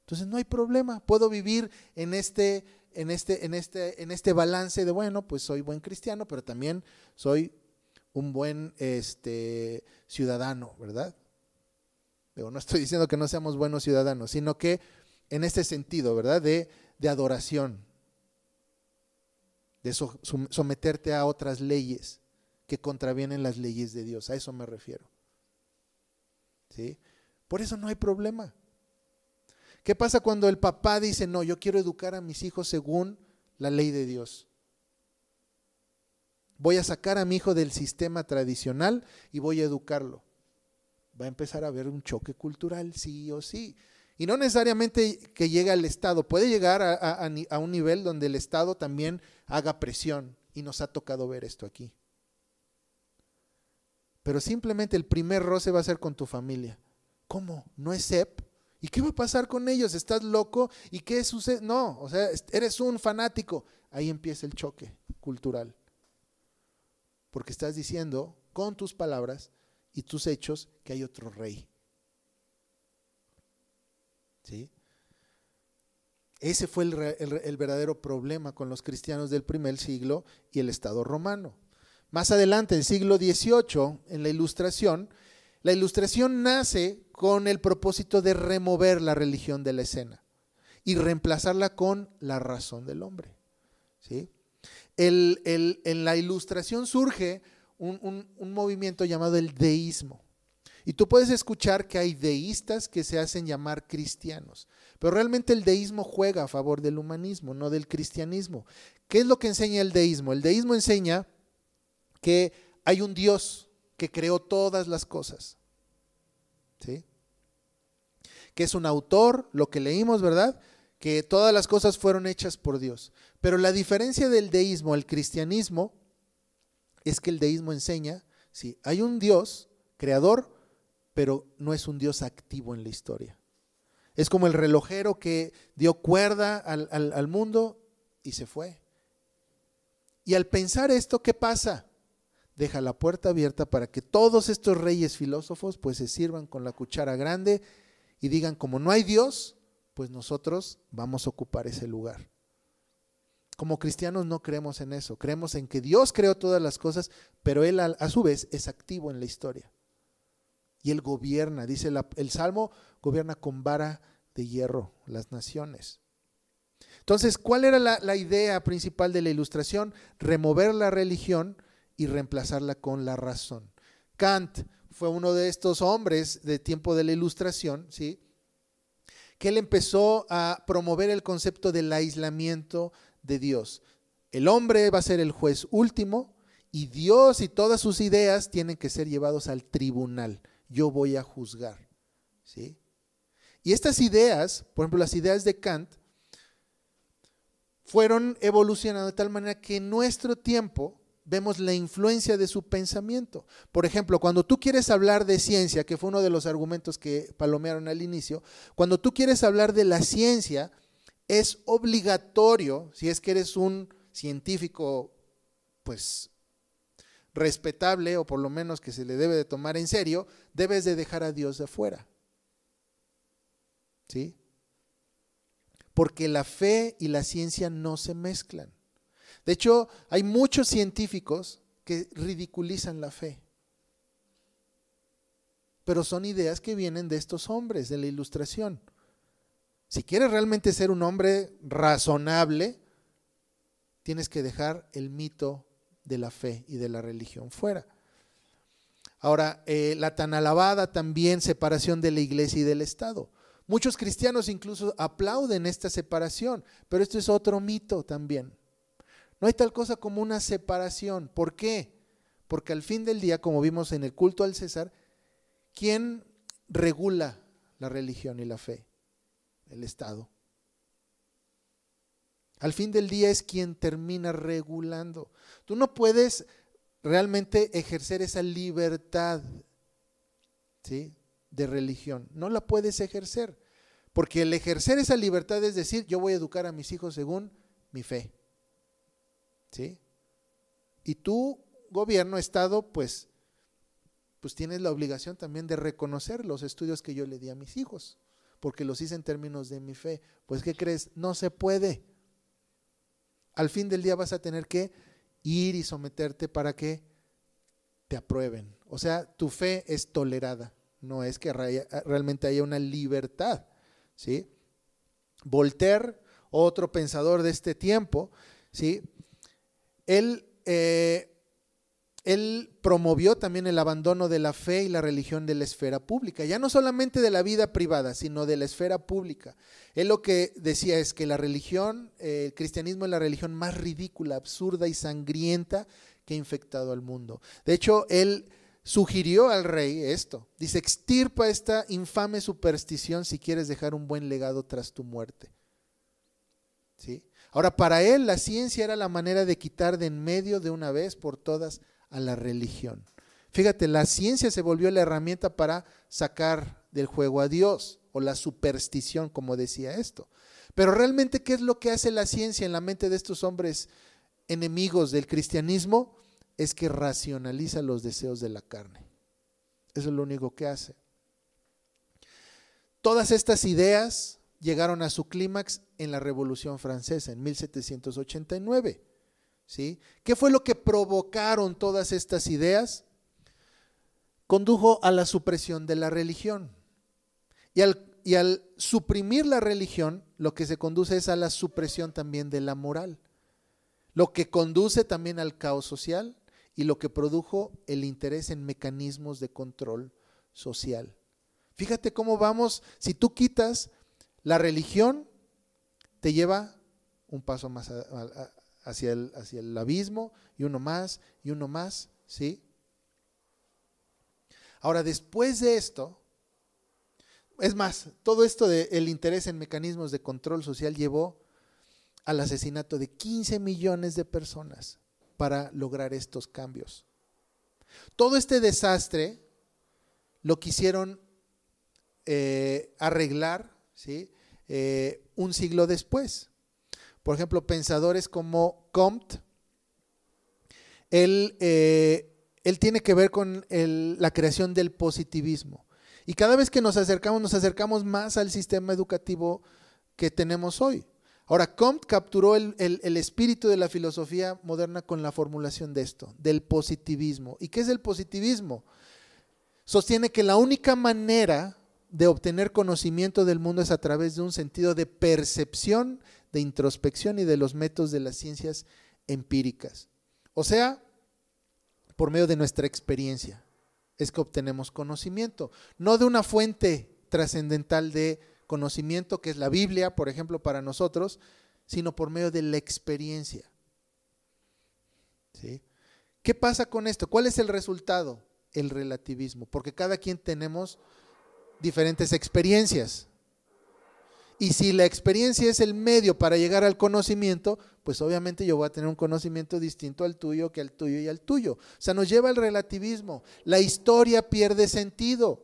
Entonces no hay problema, puedo vivir en este balance de, bueno, pues soy buen cristiano, pero también soy un buen ciudadano, ¿verdad? Digo, no estoy diciendo que no seamos buenos ciudadanos, sino que en este sentido, ¿verdad? De adoración, de someterte a otras leyes que contravienen las leyes de Dios, a eso me refiero. ¿Sí? Por eso no hay problema. ¿Qué pasa cuando el papá dice, no, yo quiero educar a mis hijos según la ley de Dios? Voy a sacar a mi hijo del sistema tradicional y voy a educarlo. Va a empezar a haber un choque cultural, sí o sí. Y no necesariamente que llegue al Estado, puede llegar a un nivel donde el Estado también haga presión, y nos ha tocado ver esto aquí. Pero simplemente el primer roce va a ser con tu familia. ¿Cómo? ¿No es CEP? ¿Y qué va a pasar con ellos? ¿Estás loco? ¿Y qué sucede? No, o sea, eres un fanático. Ahí empieza el choque cultural. Porque estás diciendo con tus palabras y tus hechos que hay otro rey. ¿Sí? Ese fue el verdadero problema con los cristianos del primer siglo y el Estado romano. Más adelante, en el siglo XVIII, en la Ilustración nace con el propósito de remover la religión de la escena y reemplazarla con la razón del hombre. ¿Sí? En la Ilustración surge un movimiento llamado el deísmo. Y tú puedes escuchar que hay deístas que se hacen llamar cristianos, pero realmente el deísmo juega a favor del humanismo, no del cristianismo. ¿Qué es lo que enseña el deísmo? El deísmo enseña que hay un Dios que creó todas las cosas, ¿sí? Que es un autor, lo que leímos, ¿verdad? Que todas las cosas fueron hechas por Dios. Pero la diferencia del deísmo al cristianismo es que el deísmo enseña, sí, hay un Dios creador, pero no es un Dios activo en la historia. Es como el relojero que dio cuerda al mundo y se fue. Y al pensar esto, ¿qué pasa? Deja la puerta abierta para que todos estos reyes filósofos pues se sirvan con la cuchara grande y digan, como no hay Dios, pues nosotros vamos a ocupar ese lugar. Como cristianos no creemos en eso, creemos en que Dios creó todas las cosas, pero Él a su vez es activo en la historia. Y Él gobierna, dice el Salmo, gobierna con vara de hierro las naciones. Entonces, ¿cuál era la idea principal de la Ilustración? Remover la religión y reemplazarla con la razón. Kant fue uno de estos hombres de tiempo de la Ilustración, ¿sí? Que él empezó a promover el concepto del aislamiento de Dios. El hombre va a ser el juez último y Dios y todas sus ideas tienen que ser llevados al tribunal. Yo voy a juzgar, ¿sí? Y estas ideas, por ejemplo, las ideas de Kant, fueron evolucionando de tal manera que en nuestro tiempo vemos la influencia de su pensamiento. Por ejemplo, cuando tú quieres hablar de ciencia, que fue uno de los argumentos que palomearon al inicio, cuando tú quieres hablar de la ciencia, es obligatorio, si es que eres un científico, pues respetable, o por lo menos que se le debe de tomar en serio, debes de dejar a Dios de afuera. ¿Sí? Porque la fe y la ciencia no se mezclan. De hecho, hay muchos científicos que ridiculizan la fe. Pero son ideas que vienen de estos hombres de la Ilustración. Si quieres realmente ser un hombre razonable, tienes que dejar el mito de la fe y de la religión fuera. Ahora, la tan alabada también separación de la iglesia y del Estado. Muchos cristianos incluso aplauden esta separación, pero esto es otro mito también. No hay tal cosa como una separación. ¿Por qué? Porque al fin del día, como vimos en el culto al César, ¿quién regula la religión y la fe? El Estado. Al fin del día es quien termina regulando. Tú no puedes realmente ejercer esa libertad, ¿sí?, de religión. No la puedes ejercer. Porque el ejercer esa libertad es decir, yo voy a educar a mis hijos según mi fe. ¿Sí? Y tú, gobierno, Estado, pues tienes la obligación también de reconocer los estudios que yo le di a mis hijos, porque los hice en términos de mi fe. Pues, ¿qué crees? No se puede. Al fin del día vas a tener que ir y someterte para que te aprueben. O sea, tu fe es tolerada, no es que realmente haya una libertad. ¿Sí? Voltaire, otro pensador de este tiempo, ¿sí?, Él promovió también el abandono de la fe y la religión de la esfera pública, ya no solamente de la vida privada, sino de la esfera pública. Él lo que decía es que la religión, el cristianismo es la religión más ridícula, absurda y sangrienta que ha infectado al mundo. De hecho, él sugirió al rey esto, dice: extirpa esta infame superstición si quieres dejar un buen legado tras tu muerte. ¿Sí? Ahora, para él la ciencia era la manera de quitar de en medio de una vez por todas a la religión. Fíjate, la ciencia se volvió la herramienta para sacar del juego a Dios, o la superstición, como decía esto. Pero realmente, ¿qué es lo que hace la ciencia en la mente de estos hombres enemigos del cristianismo? Es que racionaliza los deseos de la carne. Eso es lo único que hace. Todas estas ideas llegaron a su clímax en la Revolución Francesa, en 1789. ¿Sí? ¿Qué fue lo que provocaron todas estas ideas? Condujo a la supresión de la religión. Y al suprimir la religión, lo que se conduce es a la supresión también de la moral. Lo que conduce también al caos social y lo que produjo el interés en mecanismos de control social. Fíjate cómo vamos, si tú quitas la religión, te lleva un paso más hacia el abismo, y uno más, ¿sí? Ahora, después de esto, es más, todo esto del interés en mecanismos de control social llevó al asesinato de 15 millones de personas para lograr estos cambios. Todo este desastre lo quisieron arreglar, ¿sí?, un siglo después. Por ejemplo, pensadores como Comte, él tiene que ver con la creación del positivismo. Y cada vez que nos acercamos más al sistema educativo que tenemos hoy. Ahora, Comte capturó el espíritu de la filosofía moderna con la formulación de esto, del positivismo. ¿Y qué es el positivismo? Sostiene que la única manera de obtener conocimiento del mundo es a través de un sentido de percepción, de introspección y de los métodos de las ciencias empíricas. O sea, por medio de nuestra experiencia es que obtenemos conocimiento, no de una fuente trascendental de conocimiento que es la Biblia, por ejemplo, para nosotros, sino por medio de la experiencia. ¿Sí? ¿Qué pasa con esto? ¿Cuál es el resultado? El relativismo, porque cada quien tenemos diferentes experiencias. Y si la experiencia es el medio para llegar al conocimiento, pues obviamente yo voy a tener un conocimiento distinto al tuyo que al tuyo y al tuyo. O sea, nos lleva al relativismo. La historia pierde sentido.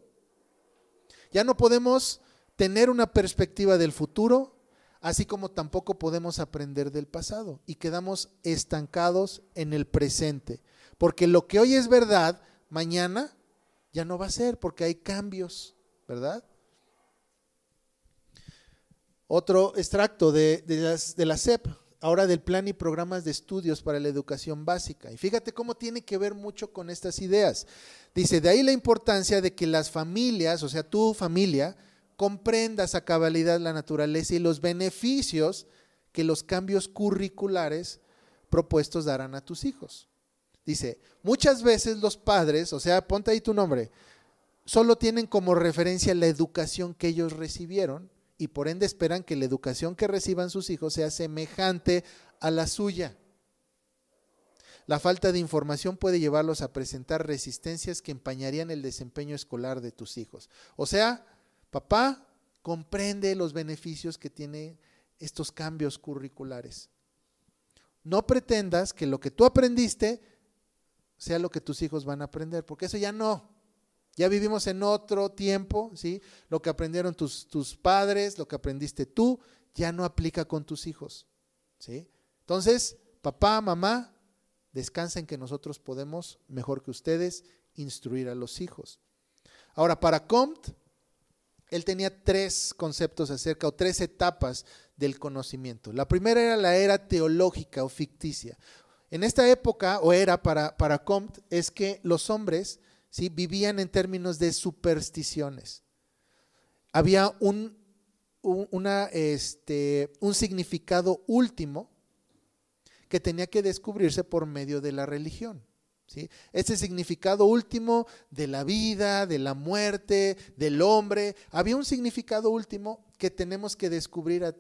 Ya no podemos tener una perspectiva del futuro, así como tampoco podemos aprender del pasado y quedamos estancados en el presente. Porque lo que hoy es verdad, mañana ya no va a ser, porque hay cambios, ¿verdad? Otro extracto de la SEP, ahora del Plan y Programas de Estudios para la Educación Básica. Y fíjate cómo tiene que ver mucho con estas ideas. Dice, de ahí la importancia de que las familias, o sea, tu familia, comprendas a cabalidad la naturaleza y los beneficios que los cambios curriculares propuestos darán a tus hijos. Dice, muchas veces los padres, o sea, ponte ahí tu nombre, solo tienen como referencia la educación que ellos recibieron y por ende esperan que la educación que reciban sus hijos sea semejante a la suya. La falta de información puede llevarlos a presentar resistencias que empañarían el desempeño escolar de tus hijos. O sea, papá, comprende los beneficios que tienen estos cambios curriculares. No pretendas que lo que tú aprendiste sea lo que tus hijos van a aprender, porque eso ya no. Ya vivimos en otro tiempo, ¿sí? Lo que aprendieron tus padres, lo que aprendiste tú, ya no aplica con tus hijos, ¿sí? Entonces, papá, mamá, descansen que nosotros podemos, mejor que ustedes, instruir a los hijos. Ahora, para Comte, él tenía 3 conceptos acerca, o 3 etapas del conocimiento. La primera era la era teológica o ficticia. En esta época, o era para Comte, es que los hombres, ¿sí?, vivían en términos de supersticiones. Había un significado último que tenía que descubrirse por medio de la religión, ¿sí? Ese significado último de la vida, de la muerte, del hombre, había un significado último que tenemos que descubrir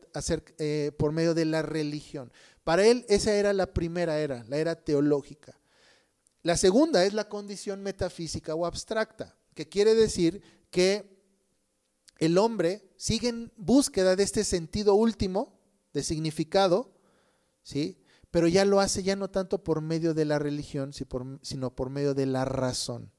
por medio de la religión. Para él esa era la primera era, la era teológica. La segunda es la condición metafísica o abstracta, que quiere decir que el hombre sigue en búsqueda de este sentido último, de significado, ¿sí?, pero ya lo hace ya no tanto por medio de la religión, sino por medio de la razón.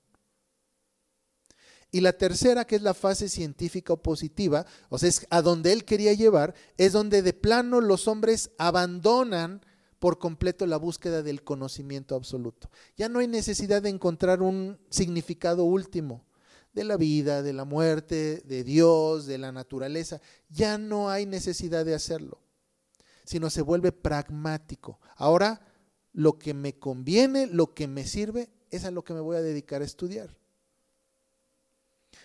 Y la tercera, que es la fase científica o positiva, o sea, es a donde él quería llevar, es donde de plano los hombres abandonan por completo la búsqueda del conocimiento absoluto. Ya no hay necesidad de encontrar un significado último de la vida, de la muerte, de Dios, de la naturaleza. Ya no hay necesidad de hacerlo, sino se vuelve pragmático. Ahora, lo que me conviene, lo que me sirve, es a lo que me voy a dedicar a estudiar.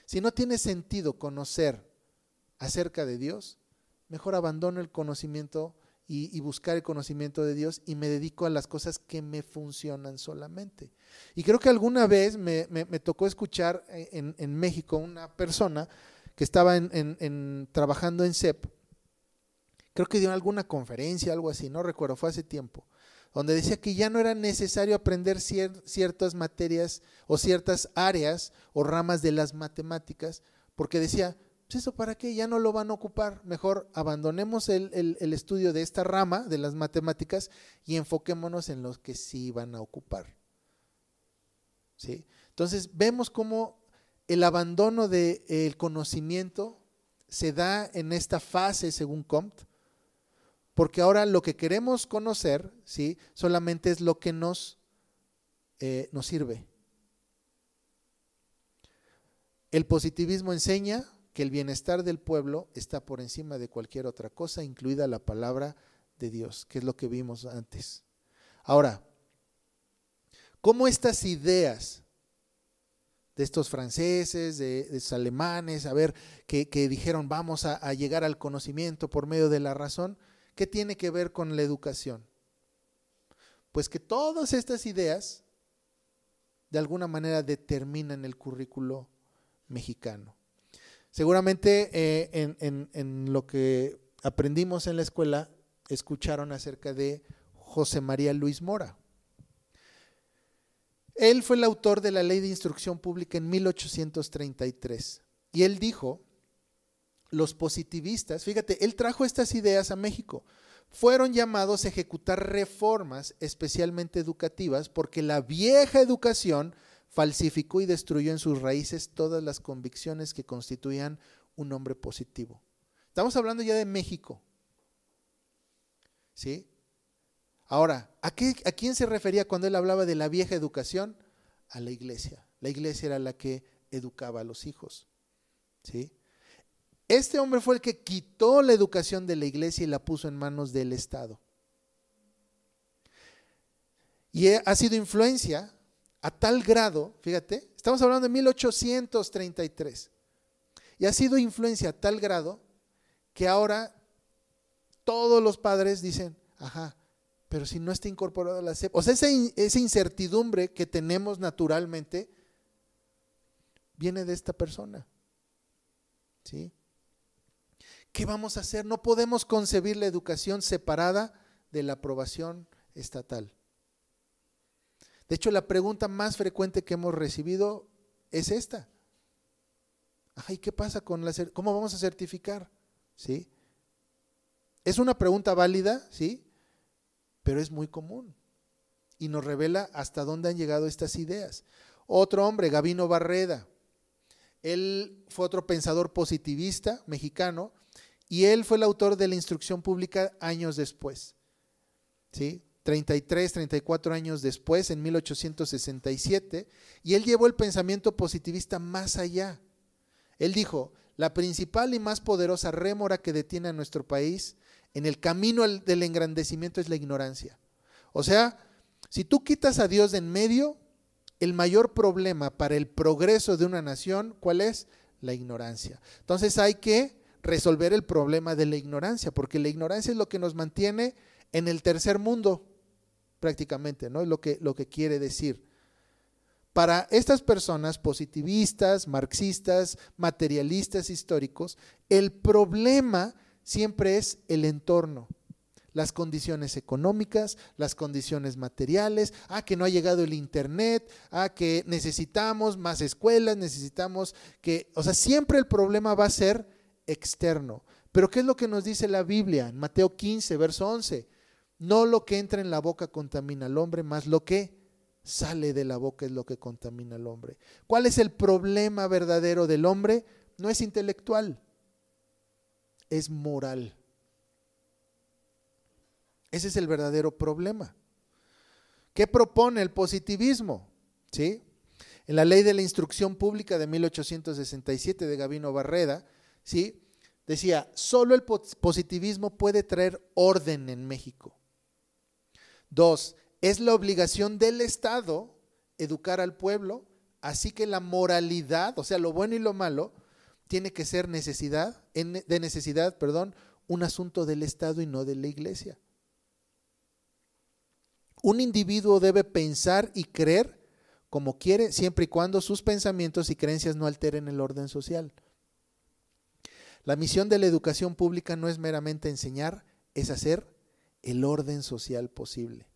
Si no tiene sentido conocer acerca de Dios, mejor abandono el conocimiento y buscar el conocimiento de Dios y me dedico a las cosas que me funcionan solamente. Y creo que alguna vez me tocó escuchar en México una persona que estaba trabajando en SEP, creo que dio alguna conferencia, algo así, no recuerdo, fue hace tiempo, donde decía que ya no era necesario aprender ciertas materias o ciertas áreas o ramas de las matemáticas, porque decía, pues eso para qué, ya no lo van a ocupar, mejor abandonemos el estudio de esta rama de las matemáticas y enfoquémonos en los que sí van a ocupar, ¿sí? Entonces vemos cómo el abandono del conocimiento se da en esta fase según Comte, porque ahora lo que queremos conocer, ¿sí?, solamente es lo que nos sirve. El positivismo enseña que el bienestar del pueblo está por encima de cualquier otra cosa, incluida la palabra de Dios, que es lo que vimos antes. Ahora, ¿cómo estas ideas de estos franceses, de estos alemanes, a ver, que dijeron vamos a llegar al conocimiento por medio de la razón, qué tiene que ver con la educación? Pues que todas estas ideas de alguna manera determinan el currículo mexicano. Seguramente en lo que aprendimos en la escuela escucharon acerca de José María Luis Mora. Él fue el autor de la Ley de Instrucción Pública en 1833 y él dijo, los positivistas, fíjate, él trajo estas ideas a México. Fueron llamados a ejecutar reformas especialmente educativas porque la vieja educación falsificó y destruyó en sus raíces todas las convicciones que constituían un hombre positivo. Estamos hablando ya de México, ¿sí? Ahora, ¿a quién se refería cuando él hablaba de la vieja educación? A la iglesia. La iglesia era la que educaba a los hijos, ¿sí? Este hombre fue el que quitó la educación de la iglesia y la puso en manos del Estado. Y ha sido influencia a tal grado, fíjate, estamos hablando de 1833, y ha sido influencia a tal grado que ahora todos los padres dicen, ajá, pero si no está incorporado a la SEP, o sea, esa incertidumbre que tenemos naturalmente viene de esta persona, ¿sí? ¿Qué vamos a hacer? No podemos concebir la educación separada de la aprobación estatal. De hecho, la pregunta más frecuente que hemos recibido es esta. Ay, ¿qué pasa con cómo vamos a certificar? ¿Sí? Es una pregunta válida, ¿sí? Pero es muy común y nos revela hasta dónde han llegado estas ideas. Otro hombre, Gavino Barreda, él fue otro pensador positivista mexicano y él fue el autor de la instrucción pública años después, ¿sí? 33, 34 años después, en 1867, y él llevó el pensamiento positivista más allá. Él dijo, la principal y más poderosa rémora que detiene a nuestro país en el camino del engrandecimiento es la ignorancia. O sea, si tú quitas a Dios de en medio, el mayor problema para el progreso de una nación, ¿cuál es? La ignorancia. Entonces hay que resolver el problema de la ignorancia, porque la ignorancia es lo que nos mantiene en el tercer mundo, prácticamente, ¿no? Es lo que quiere decir. Para estas personas positivistas, marxistas, materialistas, históricos, el problema siempre es el entorno, las condiciones económicas, las condiciones materiales, que no ha llegado el internet, que necesitamos más escuelas, necesitamos o sea, siempre el problema va a ser externo. Pero ¿qué es lo que nos dice la Biblia? En Mateo 15, verso 11, no lo que entra en la boca contamina al hombre, más lo que sale de la boca es lo que contamina al hombre. ¿Cuál es el problema verdadero del hombre? No es intelectual, es moral. Ese es el verdadero problema. ¿Qué propone el positivismo? ¿Sí? En la ley de la instrucción pública de 1867 de Gavino Barreda, ¿sí? Decía, solo el positivismo puede traer orden en México. 2, es la obligación del Estado educar al pueblo, así que la moralidad, o sea, lo bueno y lo malo, tiene que ser un asunto del Estado y no de la iglesia. Un individuo debe pensar y creer como quiere, siempre y cuando sus pensamientos y creencias no alteren el orden social. La misión de la educación pública no es meramente enseñar, es hacer el orden social posible.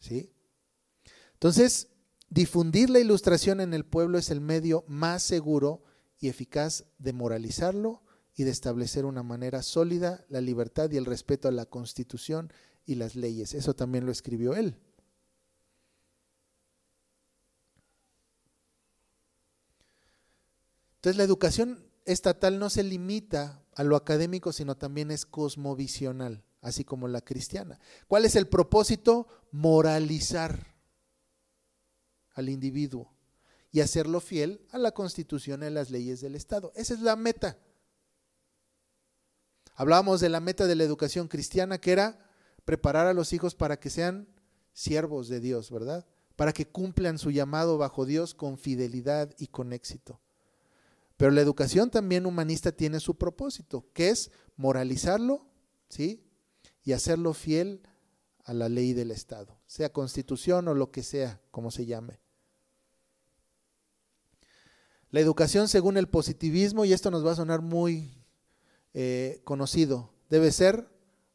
¿Sí? Entonces, difundir la ilustración en el pueblo es el medio más seguro y eficaz de moralizarlo y de establecer una manera sólida la libertad y el respeto a la Constitución y las leyes. Eso también lo escribió él. Entonces, la educación estatal no se limita a lo académico, sino también es cosmovisional, así como la cristiana. ¿Cuál es el propósito? Moralizar al individuo y hacerlo fiel a la Constitución y a las leyes del Estado. Esa es la meta. Hablábamos de la meta de la educación cristiana, que era preparar a los hijos para que sean siervos de Dios, ¿verdad? Para que cumplan su llamado bajo Dios con fidelidad y con éxito. Pero la educación también humanista tiene su propósito, que es moralizarlo, ¿sí? Y hacerlo fiel a la ley del Estado, sea Constitución o lo que sea, como se llame. La educación según el positivismo, y esto nos va a sonar muy conocido, debe ser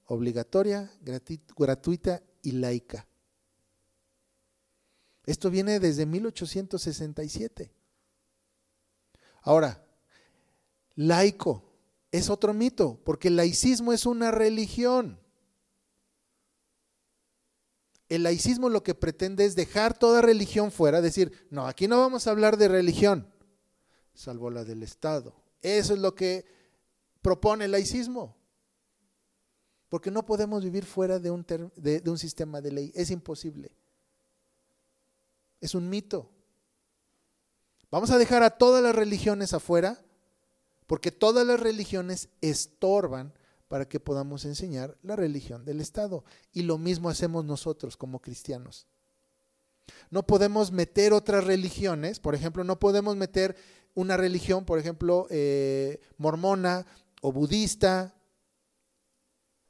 obligatoria, gratuita y laica. Esto viene desde 1867. Ahora, laico. Es otro mito, porque el laicismo es una religión. El laicismo lo que pretende es dejar toda religión fuera, decir, no, aquí no vamos a hablar de religión, salvo la del Estado. Eso es lo que propone el laicismo. Porque no podemos vivir fuera de un sistema de ley, es imposible. Es un mito. Vamos a dejar a todas las religiones afuera, porque todas las religiones estorban para que podamos enseñar la religión del Estado. Y lo mismo hacemos nosotros como cristianos. No podemos meter otras religiones, por ejemplo, no podemos meter una religión, por ejemplo, mormona o budista.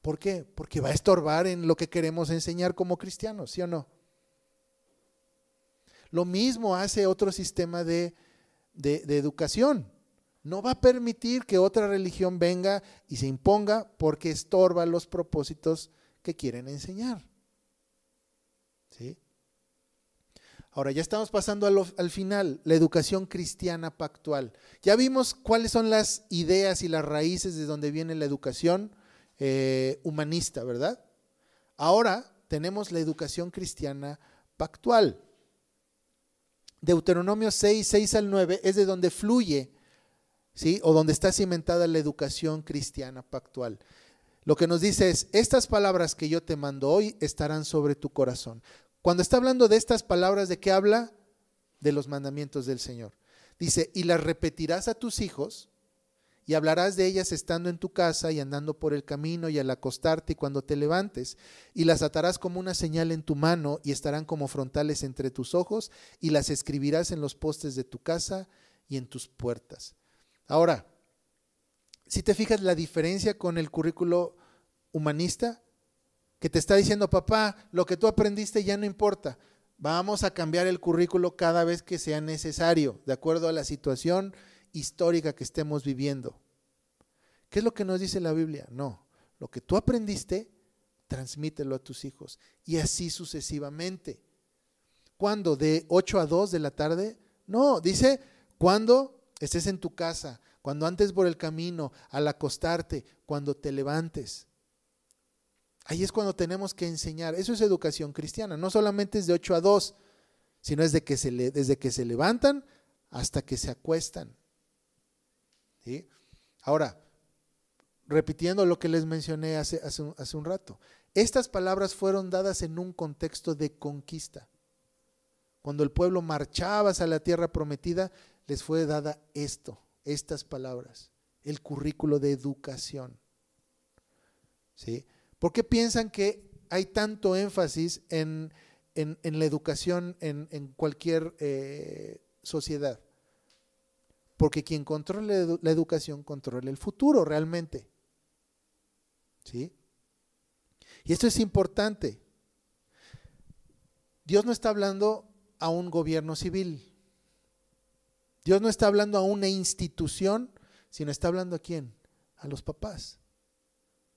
¿Por qué? Porque va a estorbar en lo que queremos enseñar como cristianos, ¿sí o no? Lo mismo hace otro sistema de educación. No va a permitir que otra religión venga y se imponga porque estorba los propósitos que quieren enseñar. ¿Sí? Ahora ya estamos pasando al final, la educación cristiana pactual. Ya vimos cuáles son las ideas y las raíces de donde viene la educación humanista, ¿verdad? Ahora tenemos la educación cristiana pactual. Deuteronomio 6 al 9 es de donde fluye, ¿sí? O donde está cimentada la educación cristiana pactual. Lo que nos dice es, estas palabras que yo te mando hoy estarán sobre tu corazón. Cuando está hablando de estas palabras, ¿de qué habla? De los mandamientos del Señor. Dice, y las repetirás a tus hijos y hablarás de ellas estando en tu casa y andando por el camino y al acostarte y cuando te levantes, y las atarás como una señal en tu mano y estarán como frontales entre tus ojos y las escribirás en los postes de tu casa y en tus puertas. Ahora, si te fijas la diferencia con el currículo humanista, que te está diciendo, papá, lo que tú aprendiste ya no importa, vamos a cambiar el currículo cada vez que sea necesario, de acuerdo a la situación histórica que estemos viviendo. ¿Qué es lo que nos dice la Biblia? No, lo que tú aprendiste, transmítelo a tus hijos y así sucesivamente. ¿Cuándo? ¿De 8 a 2 de la tarde? No, dice, cuando estés en tu casa, cuando andes por el camino, al acostarte, cuando te levantes. Ahí es cuando tenemos que enseñar. Eso es educación cristiana. No solamente es de 8 a 2, sino es desde que se levantan hasta que se acuestan. ¿Sí? Ahora, repitiendo lo que les mencioné hace un rato, estas palabras fueron dadas en un contexto de conquista. Cuando el pueblo marchaba hacia la tierra prometida, les fue dada estas palabras, el currículo de educación. ¿Sí? ¿Por qué piensan que hay tanto énfasis en la educación en cualquier sociedad? Porque quien controla la educación controla el futuro realmente. ¿Sí? Y esto es importante. Dios no está hablando a un gobierno civil. Dios no está hablando a una institución, sino está hablando ¿a quién? A los papás.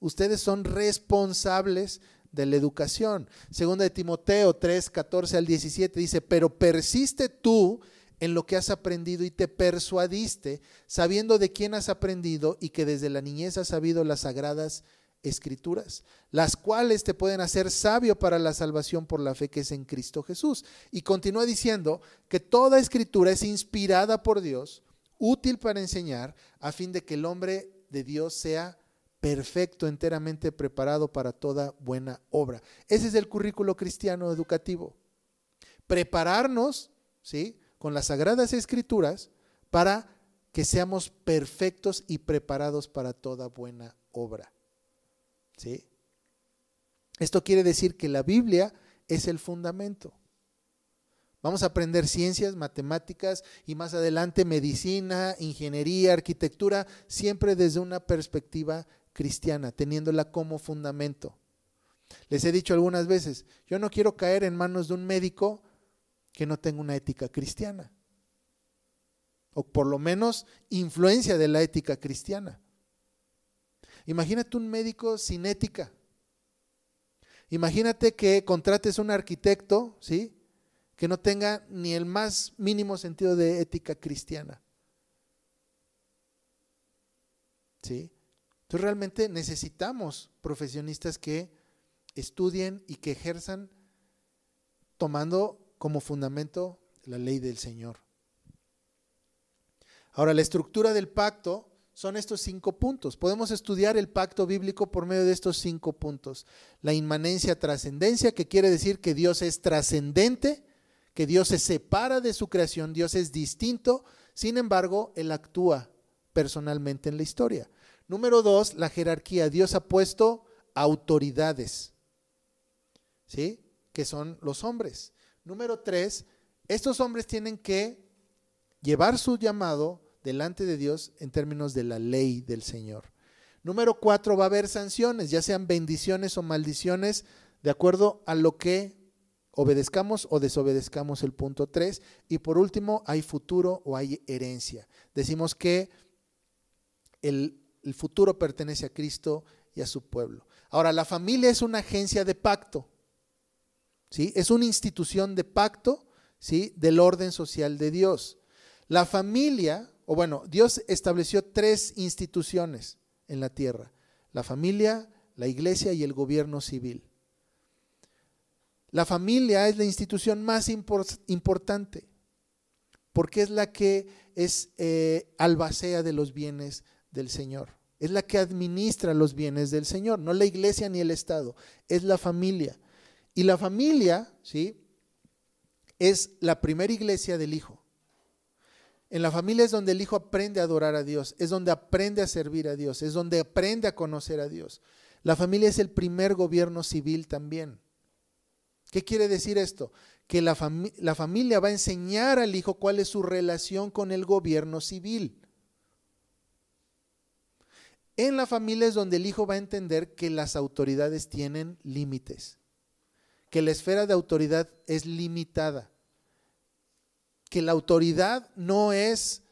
Ustedes son responsables de la educación. Segunda de Timoteo 3, 14 al 17 dice, pero persiste tú en lo que has aprendido y te persuadiste, sabiendo de quién has aprendido y que desde la niñez has sabido las sagradas escrituras, las cuales te pueden hacer sabio para la salvación por la fe que es en Cristo Jesús. Y continúa diciendo que toda escritura es inspirada por Dios, útil para enseñar, a fin de que el hombre de Dios sea perfecto, enteramente preparado para toda buena obra. Ese es el currículo cristiano educativo. Prepararnos, ¿sí?, con las sagradas escrituras para que seamos perfectos y preparados para toda buena obra. ¿Sí? Esto quiere decir que la Biblia es el fundamento. Vamos a aprender ciencias, matemáticas y más adelante medicina, ingeniería, arquitectura, siempre desde una perspectiva cristiana, teniéndola como fundamento. Les he dicho algunas veces, yo no quiero caer en manos de un médico que no tenga una ética cristiana, o por lo menos influencia de la ética cristiana. Imagínate un médico sin ética. Imagínate que contrates un arquitecto, ¿sí?, que no tenga ni el más mínimo sentido de ética cristiana. ¿sí? Entonces realmente necesitamos profesionistas que estudien y que ejerzan tomando como fundamento la ley del Señor. Ahora, la estructura del pacto son estos 5 puntos. Podemos estudiar el pacto bíblico por medio de estos 5 puntos. La inmanencia, trascendencia, que quiere decir que Dios es trascendente, que Dios se separa de su creación, Dios es distinto, sin embargo, Él actúa personalmente en la historia. Número 2, la jerarquía. Dios ha puesto autoridades, ¿sí? Que son los hombres. Número 3, estos hombres tienen que llevar su llamado delante de Dios en términos de la ley del Señor. Número 4, va a haber sanciones, ya sean bendiciones o maldiciones, de acuerdo a lo que obedezcamos o desobedezcamos, el punto 3. Y por último, hay futuro o hay herencia. Decimos que el futuro pertenece a Cristo y a su pueblo. Ahora, la familia es una agencia de pacto, ¿sí? Es una institución de pacto, ¿sí? Del orden social de Dios. La familia, o bueno, Dios estableció 3 instituciones en la tierra: la familia, la iglesia y el gobierno civil. La familia es la institución más importante porque es la que es albacea de los bienes del Señor. Es la que administra los bienes del Señor, no la iglesia ni el Estado, es la familia. Y la familia, ¿sí?, es la primera iglesia del Hijo. En la familia es donde el Hijo aprende a adorar a Dios, es donde aprende a servir a Dios, es donde aprende a conocer a Dios. La familia es el primer gobierno civil también. ¿Qué quiere decir esto? Que la familia va a enseñar al Hijo cuál es su relación con el gobierno civil. En la familia es donde el Hijo va a entender que las autoridades tienen límites, que la esfera de autoridad es limitada, que la autoridad no es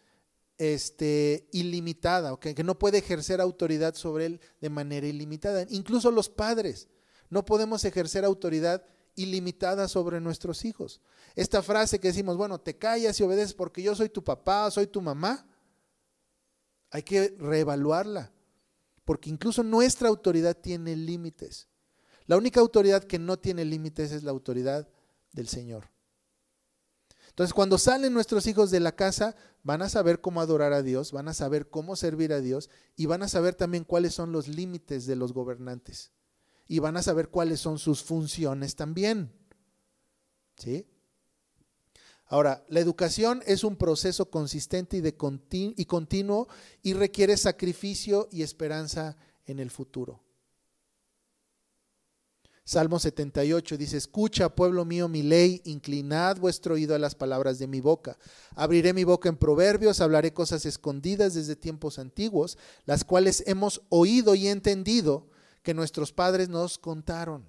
ilimitada, ¿okay? Que no puede ejercer autoridad sobre él de manera ilimitada. Incluso los padres no podemos ejercer autoridad ilimitada sobre nuestros hijos. Esta frase que decimos, bueno, te callas y obedeces porque yo soy tu papá, soy tu mamá, hay que reevaluarla, porque incluso nuestra autoridad tiene límites. La única autoridad que no tiene límites es la autoridad del Señor. Entonces, cuando salen nuestros hijos de la casa, van a saber cómo adorar a Dios, van a saber cómo servir a Dios y van a saber también cuáles son los límites de los gobernantes. Y van a saber cuáles son sus funciones también, ¿sí? Ahora, la educación es un proceso consistente y continuo y requiere sacrificio y esperanza en el futuro. Salmo 78 dice, escucha, pueblo mío, mi ley, inclinad vuestro oído a las palabras de mi boca. Abriré mi boca en proverbios, hablaré cosas escondidas desde tiempos antiguos, las cuales hemos oído y entendido que nuestros padres nos contaron.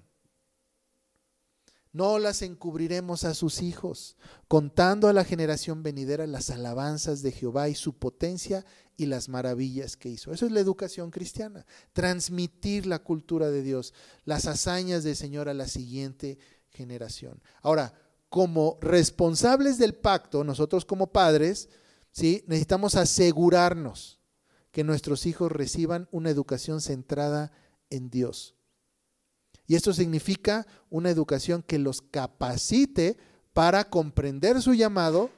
No las encubriremos a sus hijos, contando a la generación venidera las alabanzas de Jehová y su potencia y las maravillas que hizo. Eso es la educación cristiana, transmitir la cultura de Dios, las hazañas del Señor a la siguiente generación. Ahora, como responsables del pacto, nosotros como padres, ¿sí?, necesitamos asegurarnos que nuestros hijos reciban una educación centrada en Dios. Y esto significa una educación que los capacite para comprender su llamado,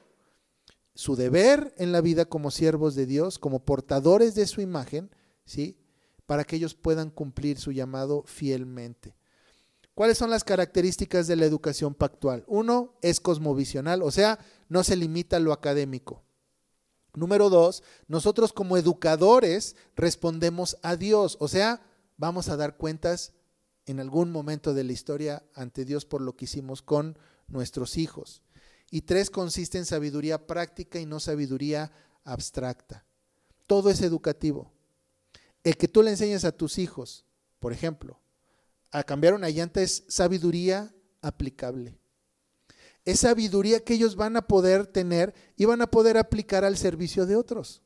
su deber en la vida como siervos de Dios, como portadores de su imagen, ¿sí?, para que ellos puedan cumplir su llamado fielmente. ¿Cuáles son las características de la educación pactual? 1, es cosmovisional, o sea, no se limita a lo académico. Número 2, nosotros como educadores respondemos a Dios, o sea, vamos a dar cuentas en algún momento de la historia ante Dios por lo que hicimos con nuestros hijos. Y 3, consiste en sabiduría práctica y no sabiduría abstracta. Todo es educativo. El que tú le enseñes a tus hijos, por ejemplo, a cambiar una llanta es sabiduría aplicable. Es sabiduría que ellos van a poder tener y van a poder aplicar al servicio de otros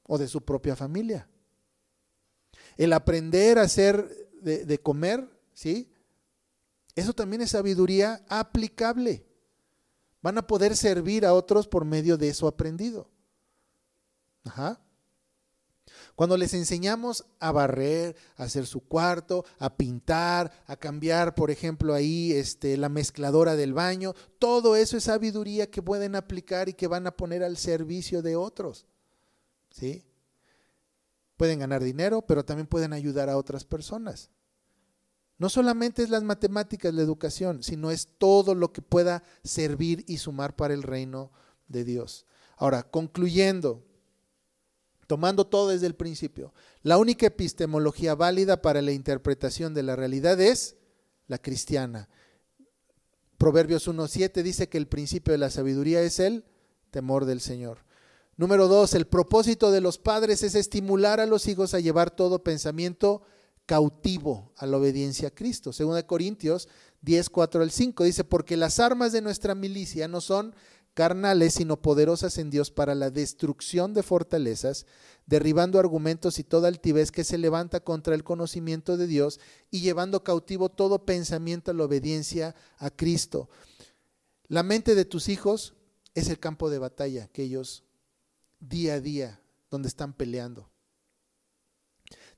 o de su propia familia. El aprender a hacer de comer, ¿sí?, eso también es sabiduría aplicable. Van a poder servir a otros por medio de eso aprendido. Cuando les enseñamos a barrer, a hacer su cuarto, a pintar, a cambiar, por ejemplo, ahí la mezcladora del baño, todo eso es sabiduría que pueden aplicar y que van a poner al servicio de otros. ¿Sí? Pueden ganar dinero, pero también pueden ayudar a otras personas. No solamente es las matemáticas, la educación, sino es todo lo que pueda servir y sumar para el reino de Dios. Ahora, concluyendo, tomando todo desde el principio, la única epistemología válida para la interpretación de la realidad es la cristiana. Proverbios 1:7 dice que el principio de la sabiduría es el temor del Señor. Número 2, el propósito de los padres es estimular a los hijos a llevar todo pensamiento cautivo a la obediencia a Cristo. 2 Corintios 10:4-5 dice, porque las armas de nuestra milicia no son carnales, sino poderosas en Dios para la destrucción de fortalezas, derribando argumentos y toda altivez que se levanta contra el conocimiento de Dios y llevando cautivo todo pensamiento a la obediencia a Cristo. La mente de tus hijos es el campo de batalla que ellos día a día, donde están peleando.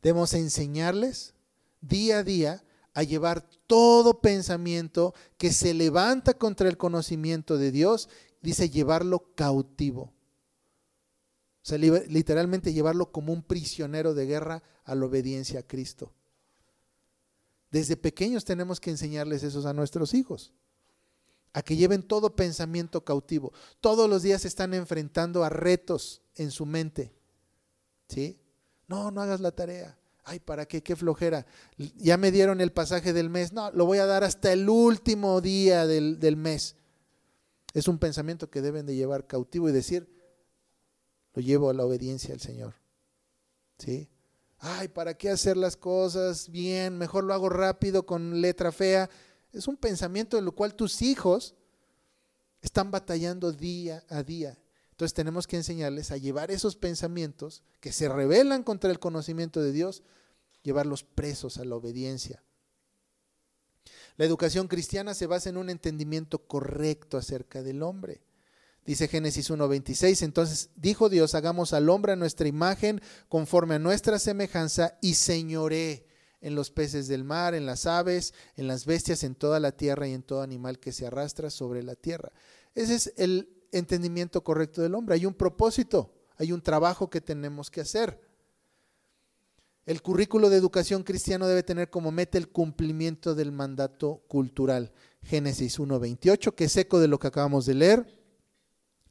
Debemos enseñarles día a día a llevar todo pensamiento que se levanta contra el conocimiento de Dios, dice llevarlo cautivo. O sea, literalmente llevarlo como un prisionero de guerra a la obediencia a Cristo. Desde pequeños tenemos que enseñarles eso a nuestros hijos, a que lleven todo pensamiento cautivo. Todos los días se están enfrentando a retos en su mente. ¿Sí? No hagas la tarea. Ay, ¿para qué? Qué flojera. Ya me dieron el pasaje del mes. No, lo voy a dar hasta el último día del mes. Es un pensamiento que deben de llevar cautivo y decir, lo llevo a la obediencia al Señor. ¿Sí? Ay, ¿para qué hacer las cosas bien? Mejor lo hago rápido con letra fea. Es un pensamiento en lo cual tus hijos están batallando día a día. Entonces tenemos que enseñarles a llevar esos pensamientos que se rebelan contra el conocimiento de Dios, llevarlos presos a la obediencia. La educación cristiana se basa en un entendimiento correcto acerca del hombre. Dice Génesis 1:26, entonces dijo Dios, hagamos al hombre a nuestra imagen, conforme a nuestra semejanza, y señoree en los peces del mar, en las aves, en las bestias, en toda la tierra y en todo animal que se arrastra sobre la tierra. Ese es el entendimiento correcto del hombre. Hay un propósito, hay un trabajo que tenemos que hacer. El currículo de educación cristiano debe tener como meta el cumplimiento del mandato cultural. Génesis 1:28, que es eco de lo que acabamos de leer,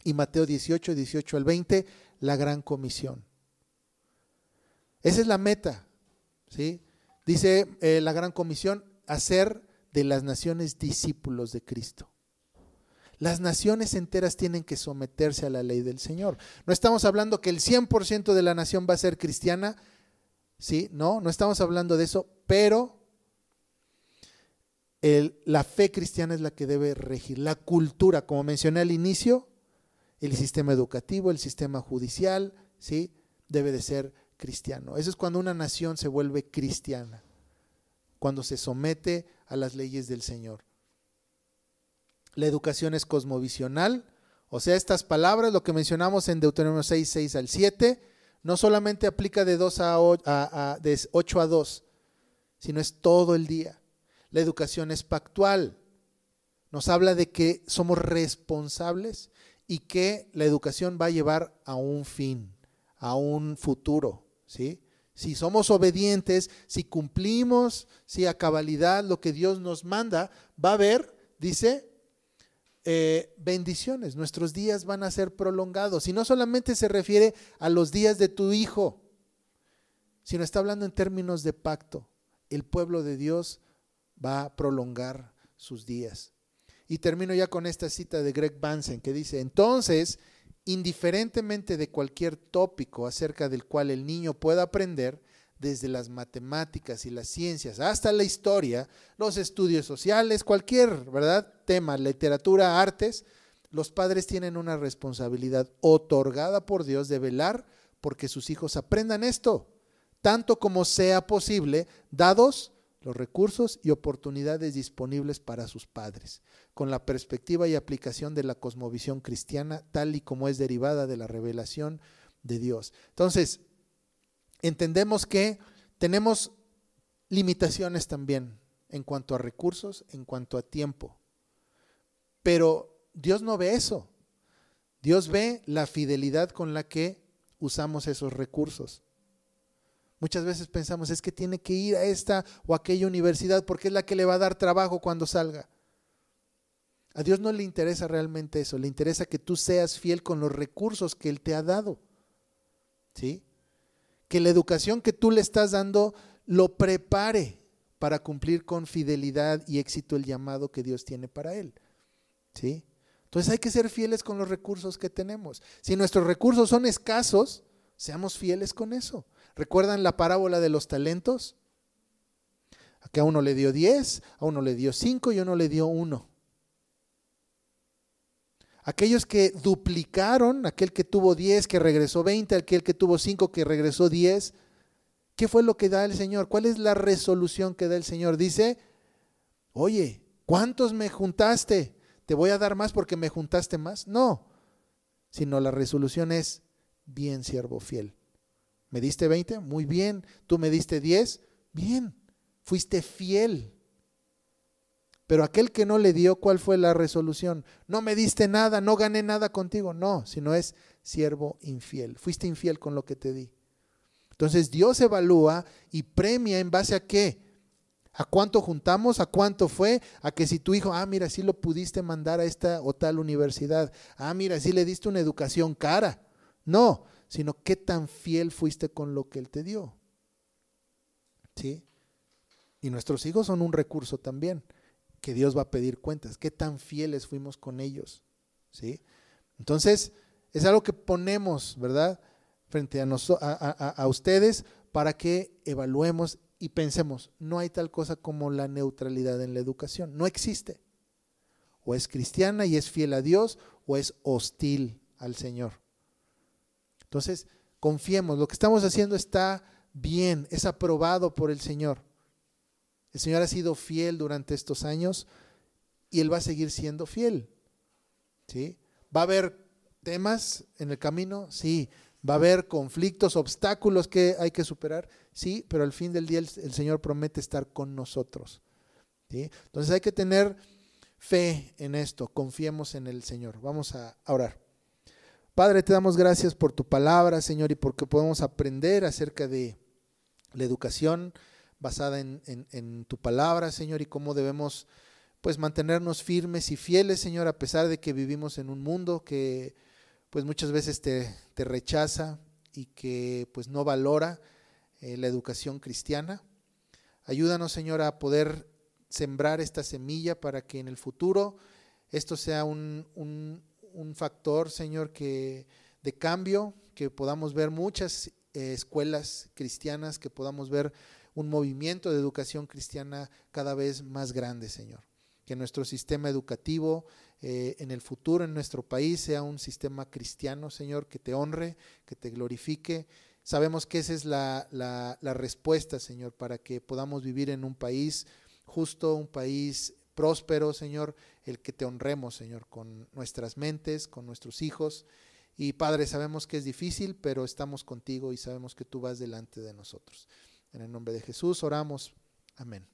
y Mateo 18:18-20, la gran comisión. Esa es la meta, ¿sí? Dice la gran comisión, hacer de las naciones discípulos de Cristo. Las naciones enteras tienen que someterse a la ley del Señor. No estamos hablando que el 100% de la nación va a ser cristiana, ¿sí? No estamos hablando de eso, pero la fe cristiana es la que debe regir. La cultura, como mencioné al inicio, el sistema educativo, el sistema judicial, ¿sí? Debe de ser cristiano. Eso es cuando una nación se vuelve cristiana, cuando se somete a las leyes del Señor. La educación es cosmovisional, o sea, estas palabras, lo que mencionamos en Deuteronomio 6:6-7, no solamente aplica de 8 a 2, sino es todo el día. La educación es pactual, nos habla de que somos responsables y que la educación va a llevar a un fin, a un futuro, ¿sí? Si somos obedientes, si cumplimos, si a cabalidad lo que Dios nos manda, va a haber, dice, bendiciones. Nuestros días van a ser prolongados. Y no solamente se refiere a los días de tu hijo, sino está hablando en términos de pacto. El pueblo de Dios va a prolongar sus días. Y termino ya con esta cita de Greg Bansen que dice, entonces, indiferentemente de cualquier tópico acerca del cual el niño pueda aprender, desde las matemáticas y las ciencias hasta la historia, los estudios sociales, cualquier, ¿verdad?, tema, literatura, artes, los padres tienen una responsabilidad otorgada por Dios de velar porque sus hijos aprendan esto, tanto como sea posible, dados los recursos y oportunidades disponibles para sus padres, con la perspectiva y aplicación de la cosmovisión cristiana, tal y como es derivada de la revelación de Dios. Entonces, entendemos que tenemos limitaciones también en cuanto a recursos, en cuanto a tiempo. Pero Dios no ve eso. Dios ve la fidelidad con la que usamos esos recursos. Muchas veces pensamos, es que tiene que ir a esta o aquella universidad porque es la que le va a dar trabajo cuando salga. A Dios no le interesa realmente eso, le interesa que tú seas fiel con los recursos que Él te ha dado. ¿Sí? Que la educación que tú le estás dando lo prepare para cumplir con fidelidad y éxito el llamado que Dios tiene para él. ¿Sí? Entonces hay que ser fieles con los recursos que tenemos. Si nuestros recursos son escasos, seamos fieles con eso. ¿Recuerdan la parábola de los talentos? Que a uno le dio 10, a uno le dio 5 y a uno le dio 1. Aquellos que duplicaron, aquel que tuvo 10 que regresó 20, aquel que tuvo 5 que regresó 10, ¿qué fue lo que da el Señor? ¿Cuál es la resolución que da el Señor? Dice, oye, ¿cuántos me juntaste? ¿Te voy a dar más porque me juntaste más? No, sino la resolución es, bien siervo fiel. ¿Me diste 20? Muy bien. ¿Tú me diste 10? Bien, fuiste fiel. Pero aquel que no le dio, ¿cuál fue la resolución? No me diste nada, no gané nada contigo. No, sino es siervo infiel. Fuiste infiel con lo que te di. Entonces Dios evalúa y premia en base a qué. ¿A cuánto juntamos? ¿A cuánto fue? A que si tu hijo, mira, sí lo pudiste mandar a esta o tal universidad. Mira, sí le diste una educación cara. No, sino qué tan fiel fuiste con lo que Él te dio. ¿Sí? Y nuestros hijos son un recurso también, que Dios va a pedir cuentas. ¿Qué tan fieles fuimos con ellos? ¿Sí? Entonces, es algo que ponemos, ¿verdad?, frente a ustedes para que evaluemos y pensemos, no hay tal cosa como la neutralidad en la educación. No existe. O es cristiana y es fiel a Dios, o es hostil al Señor. Entonces, confiemos, lo que estamos haciendo está bien, es aprobado por el Señor. El Señor ha sido fiel durante estos años y Él va a seguir siendo fiel. ¿Sí? ¿Va a haber temas en el camino? Sí. ¿Va a haber conflictos, obstáculos que hay que superar? Sí, pero al fin del día el Señor promete estar con nosotros. ¿Sí? Entonces hay que tener fe en esto, confiemos en el Señor. Vamos a orar. Padre, te damos gracias por tu palabra, Señor, y porque podemos aprender acerca de la educación basada en tu palabra, Señor, y cómo debemos pues mantenernos firmes y fieles, Señor, a pesar de que vivimos en un mundo que pues muchas veces te rechaza y que pues no valora la educación cristiana. Ayúdanos, Señor, a poder sembrar esta semilla para que en el futuro esto sea un factor, Señor, de cambio, que podamos ver muchas escuelas cristianas, que podamos ver un movimiento de educación cristiana cada vez más grande, Señor. Que nuestro sistema educativo en el futuro en nuestro país sea un sistema cristiano, Señor, que te honre, que te glorifique. Sabemos que esa es la respuesta, Señor, para que podamos vivir en un país justo, un país próspero, Señor, el que te honremos, Señor, con nuestras mentes, con nuestros hijos. Y Padre, sabemos que es difícil, pero estamos contigo y sabemos que tú vas delante de nosotros. En el nombre de Jesús oramos. Amén.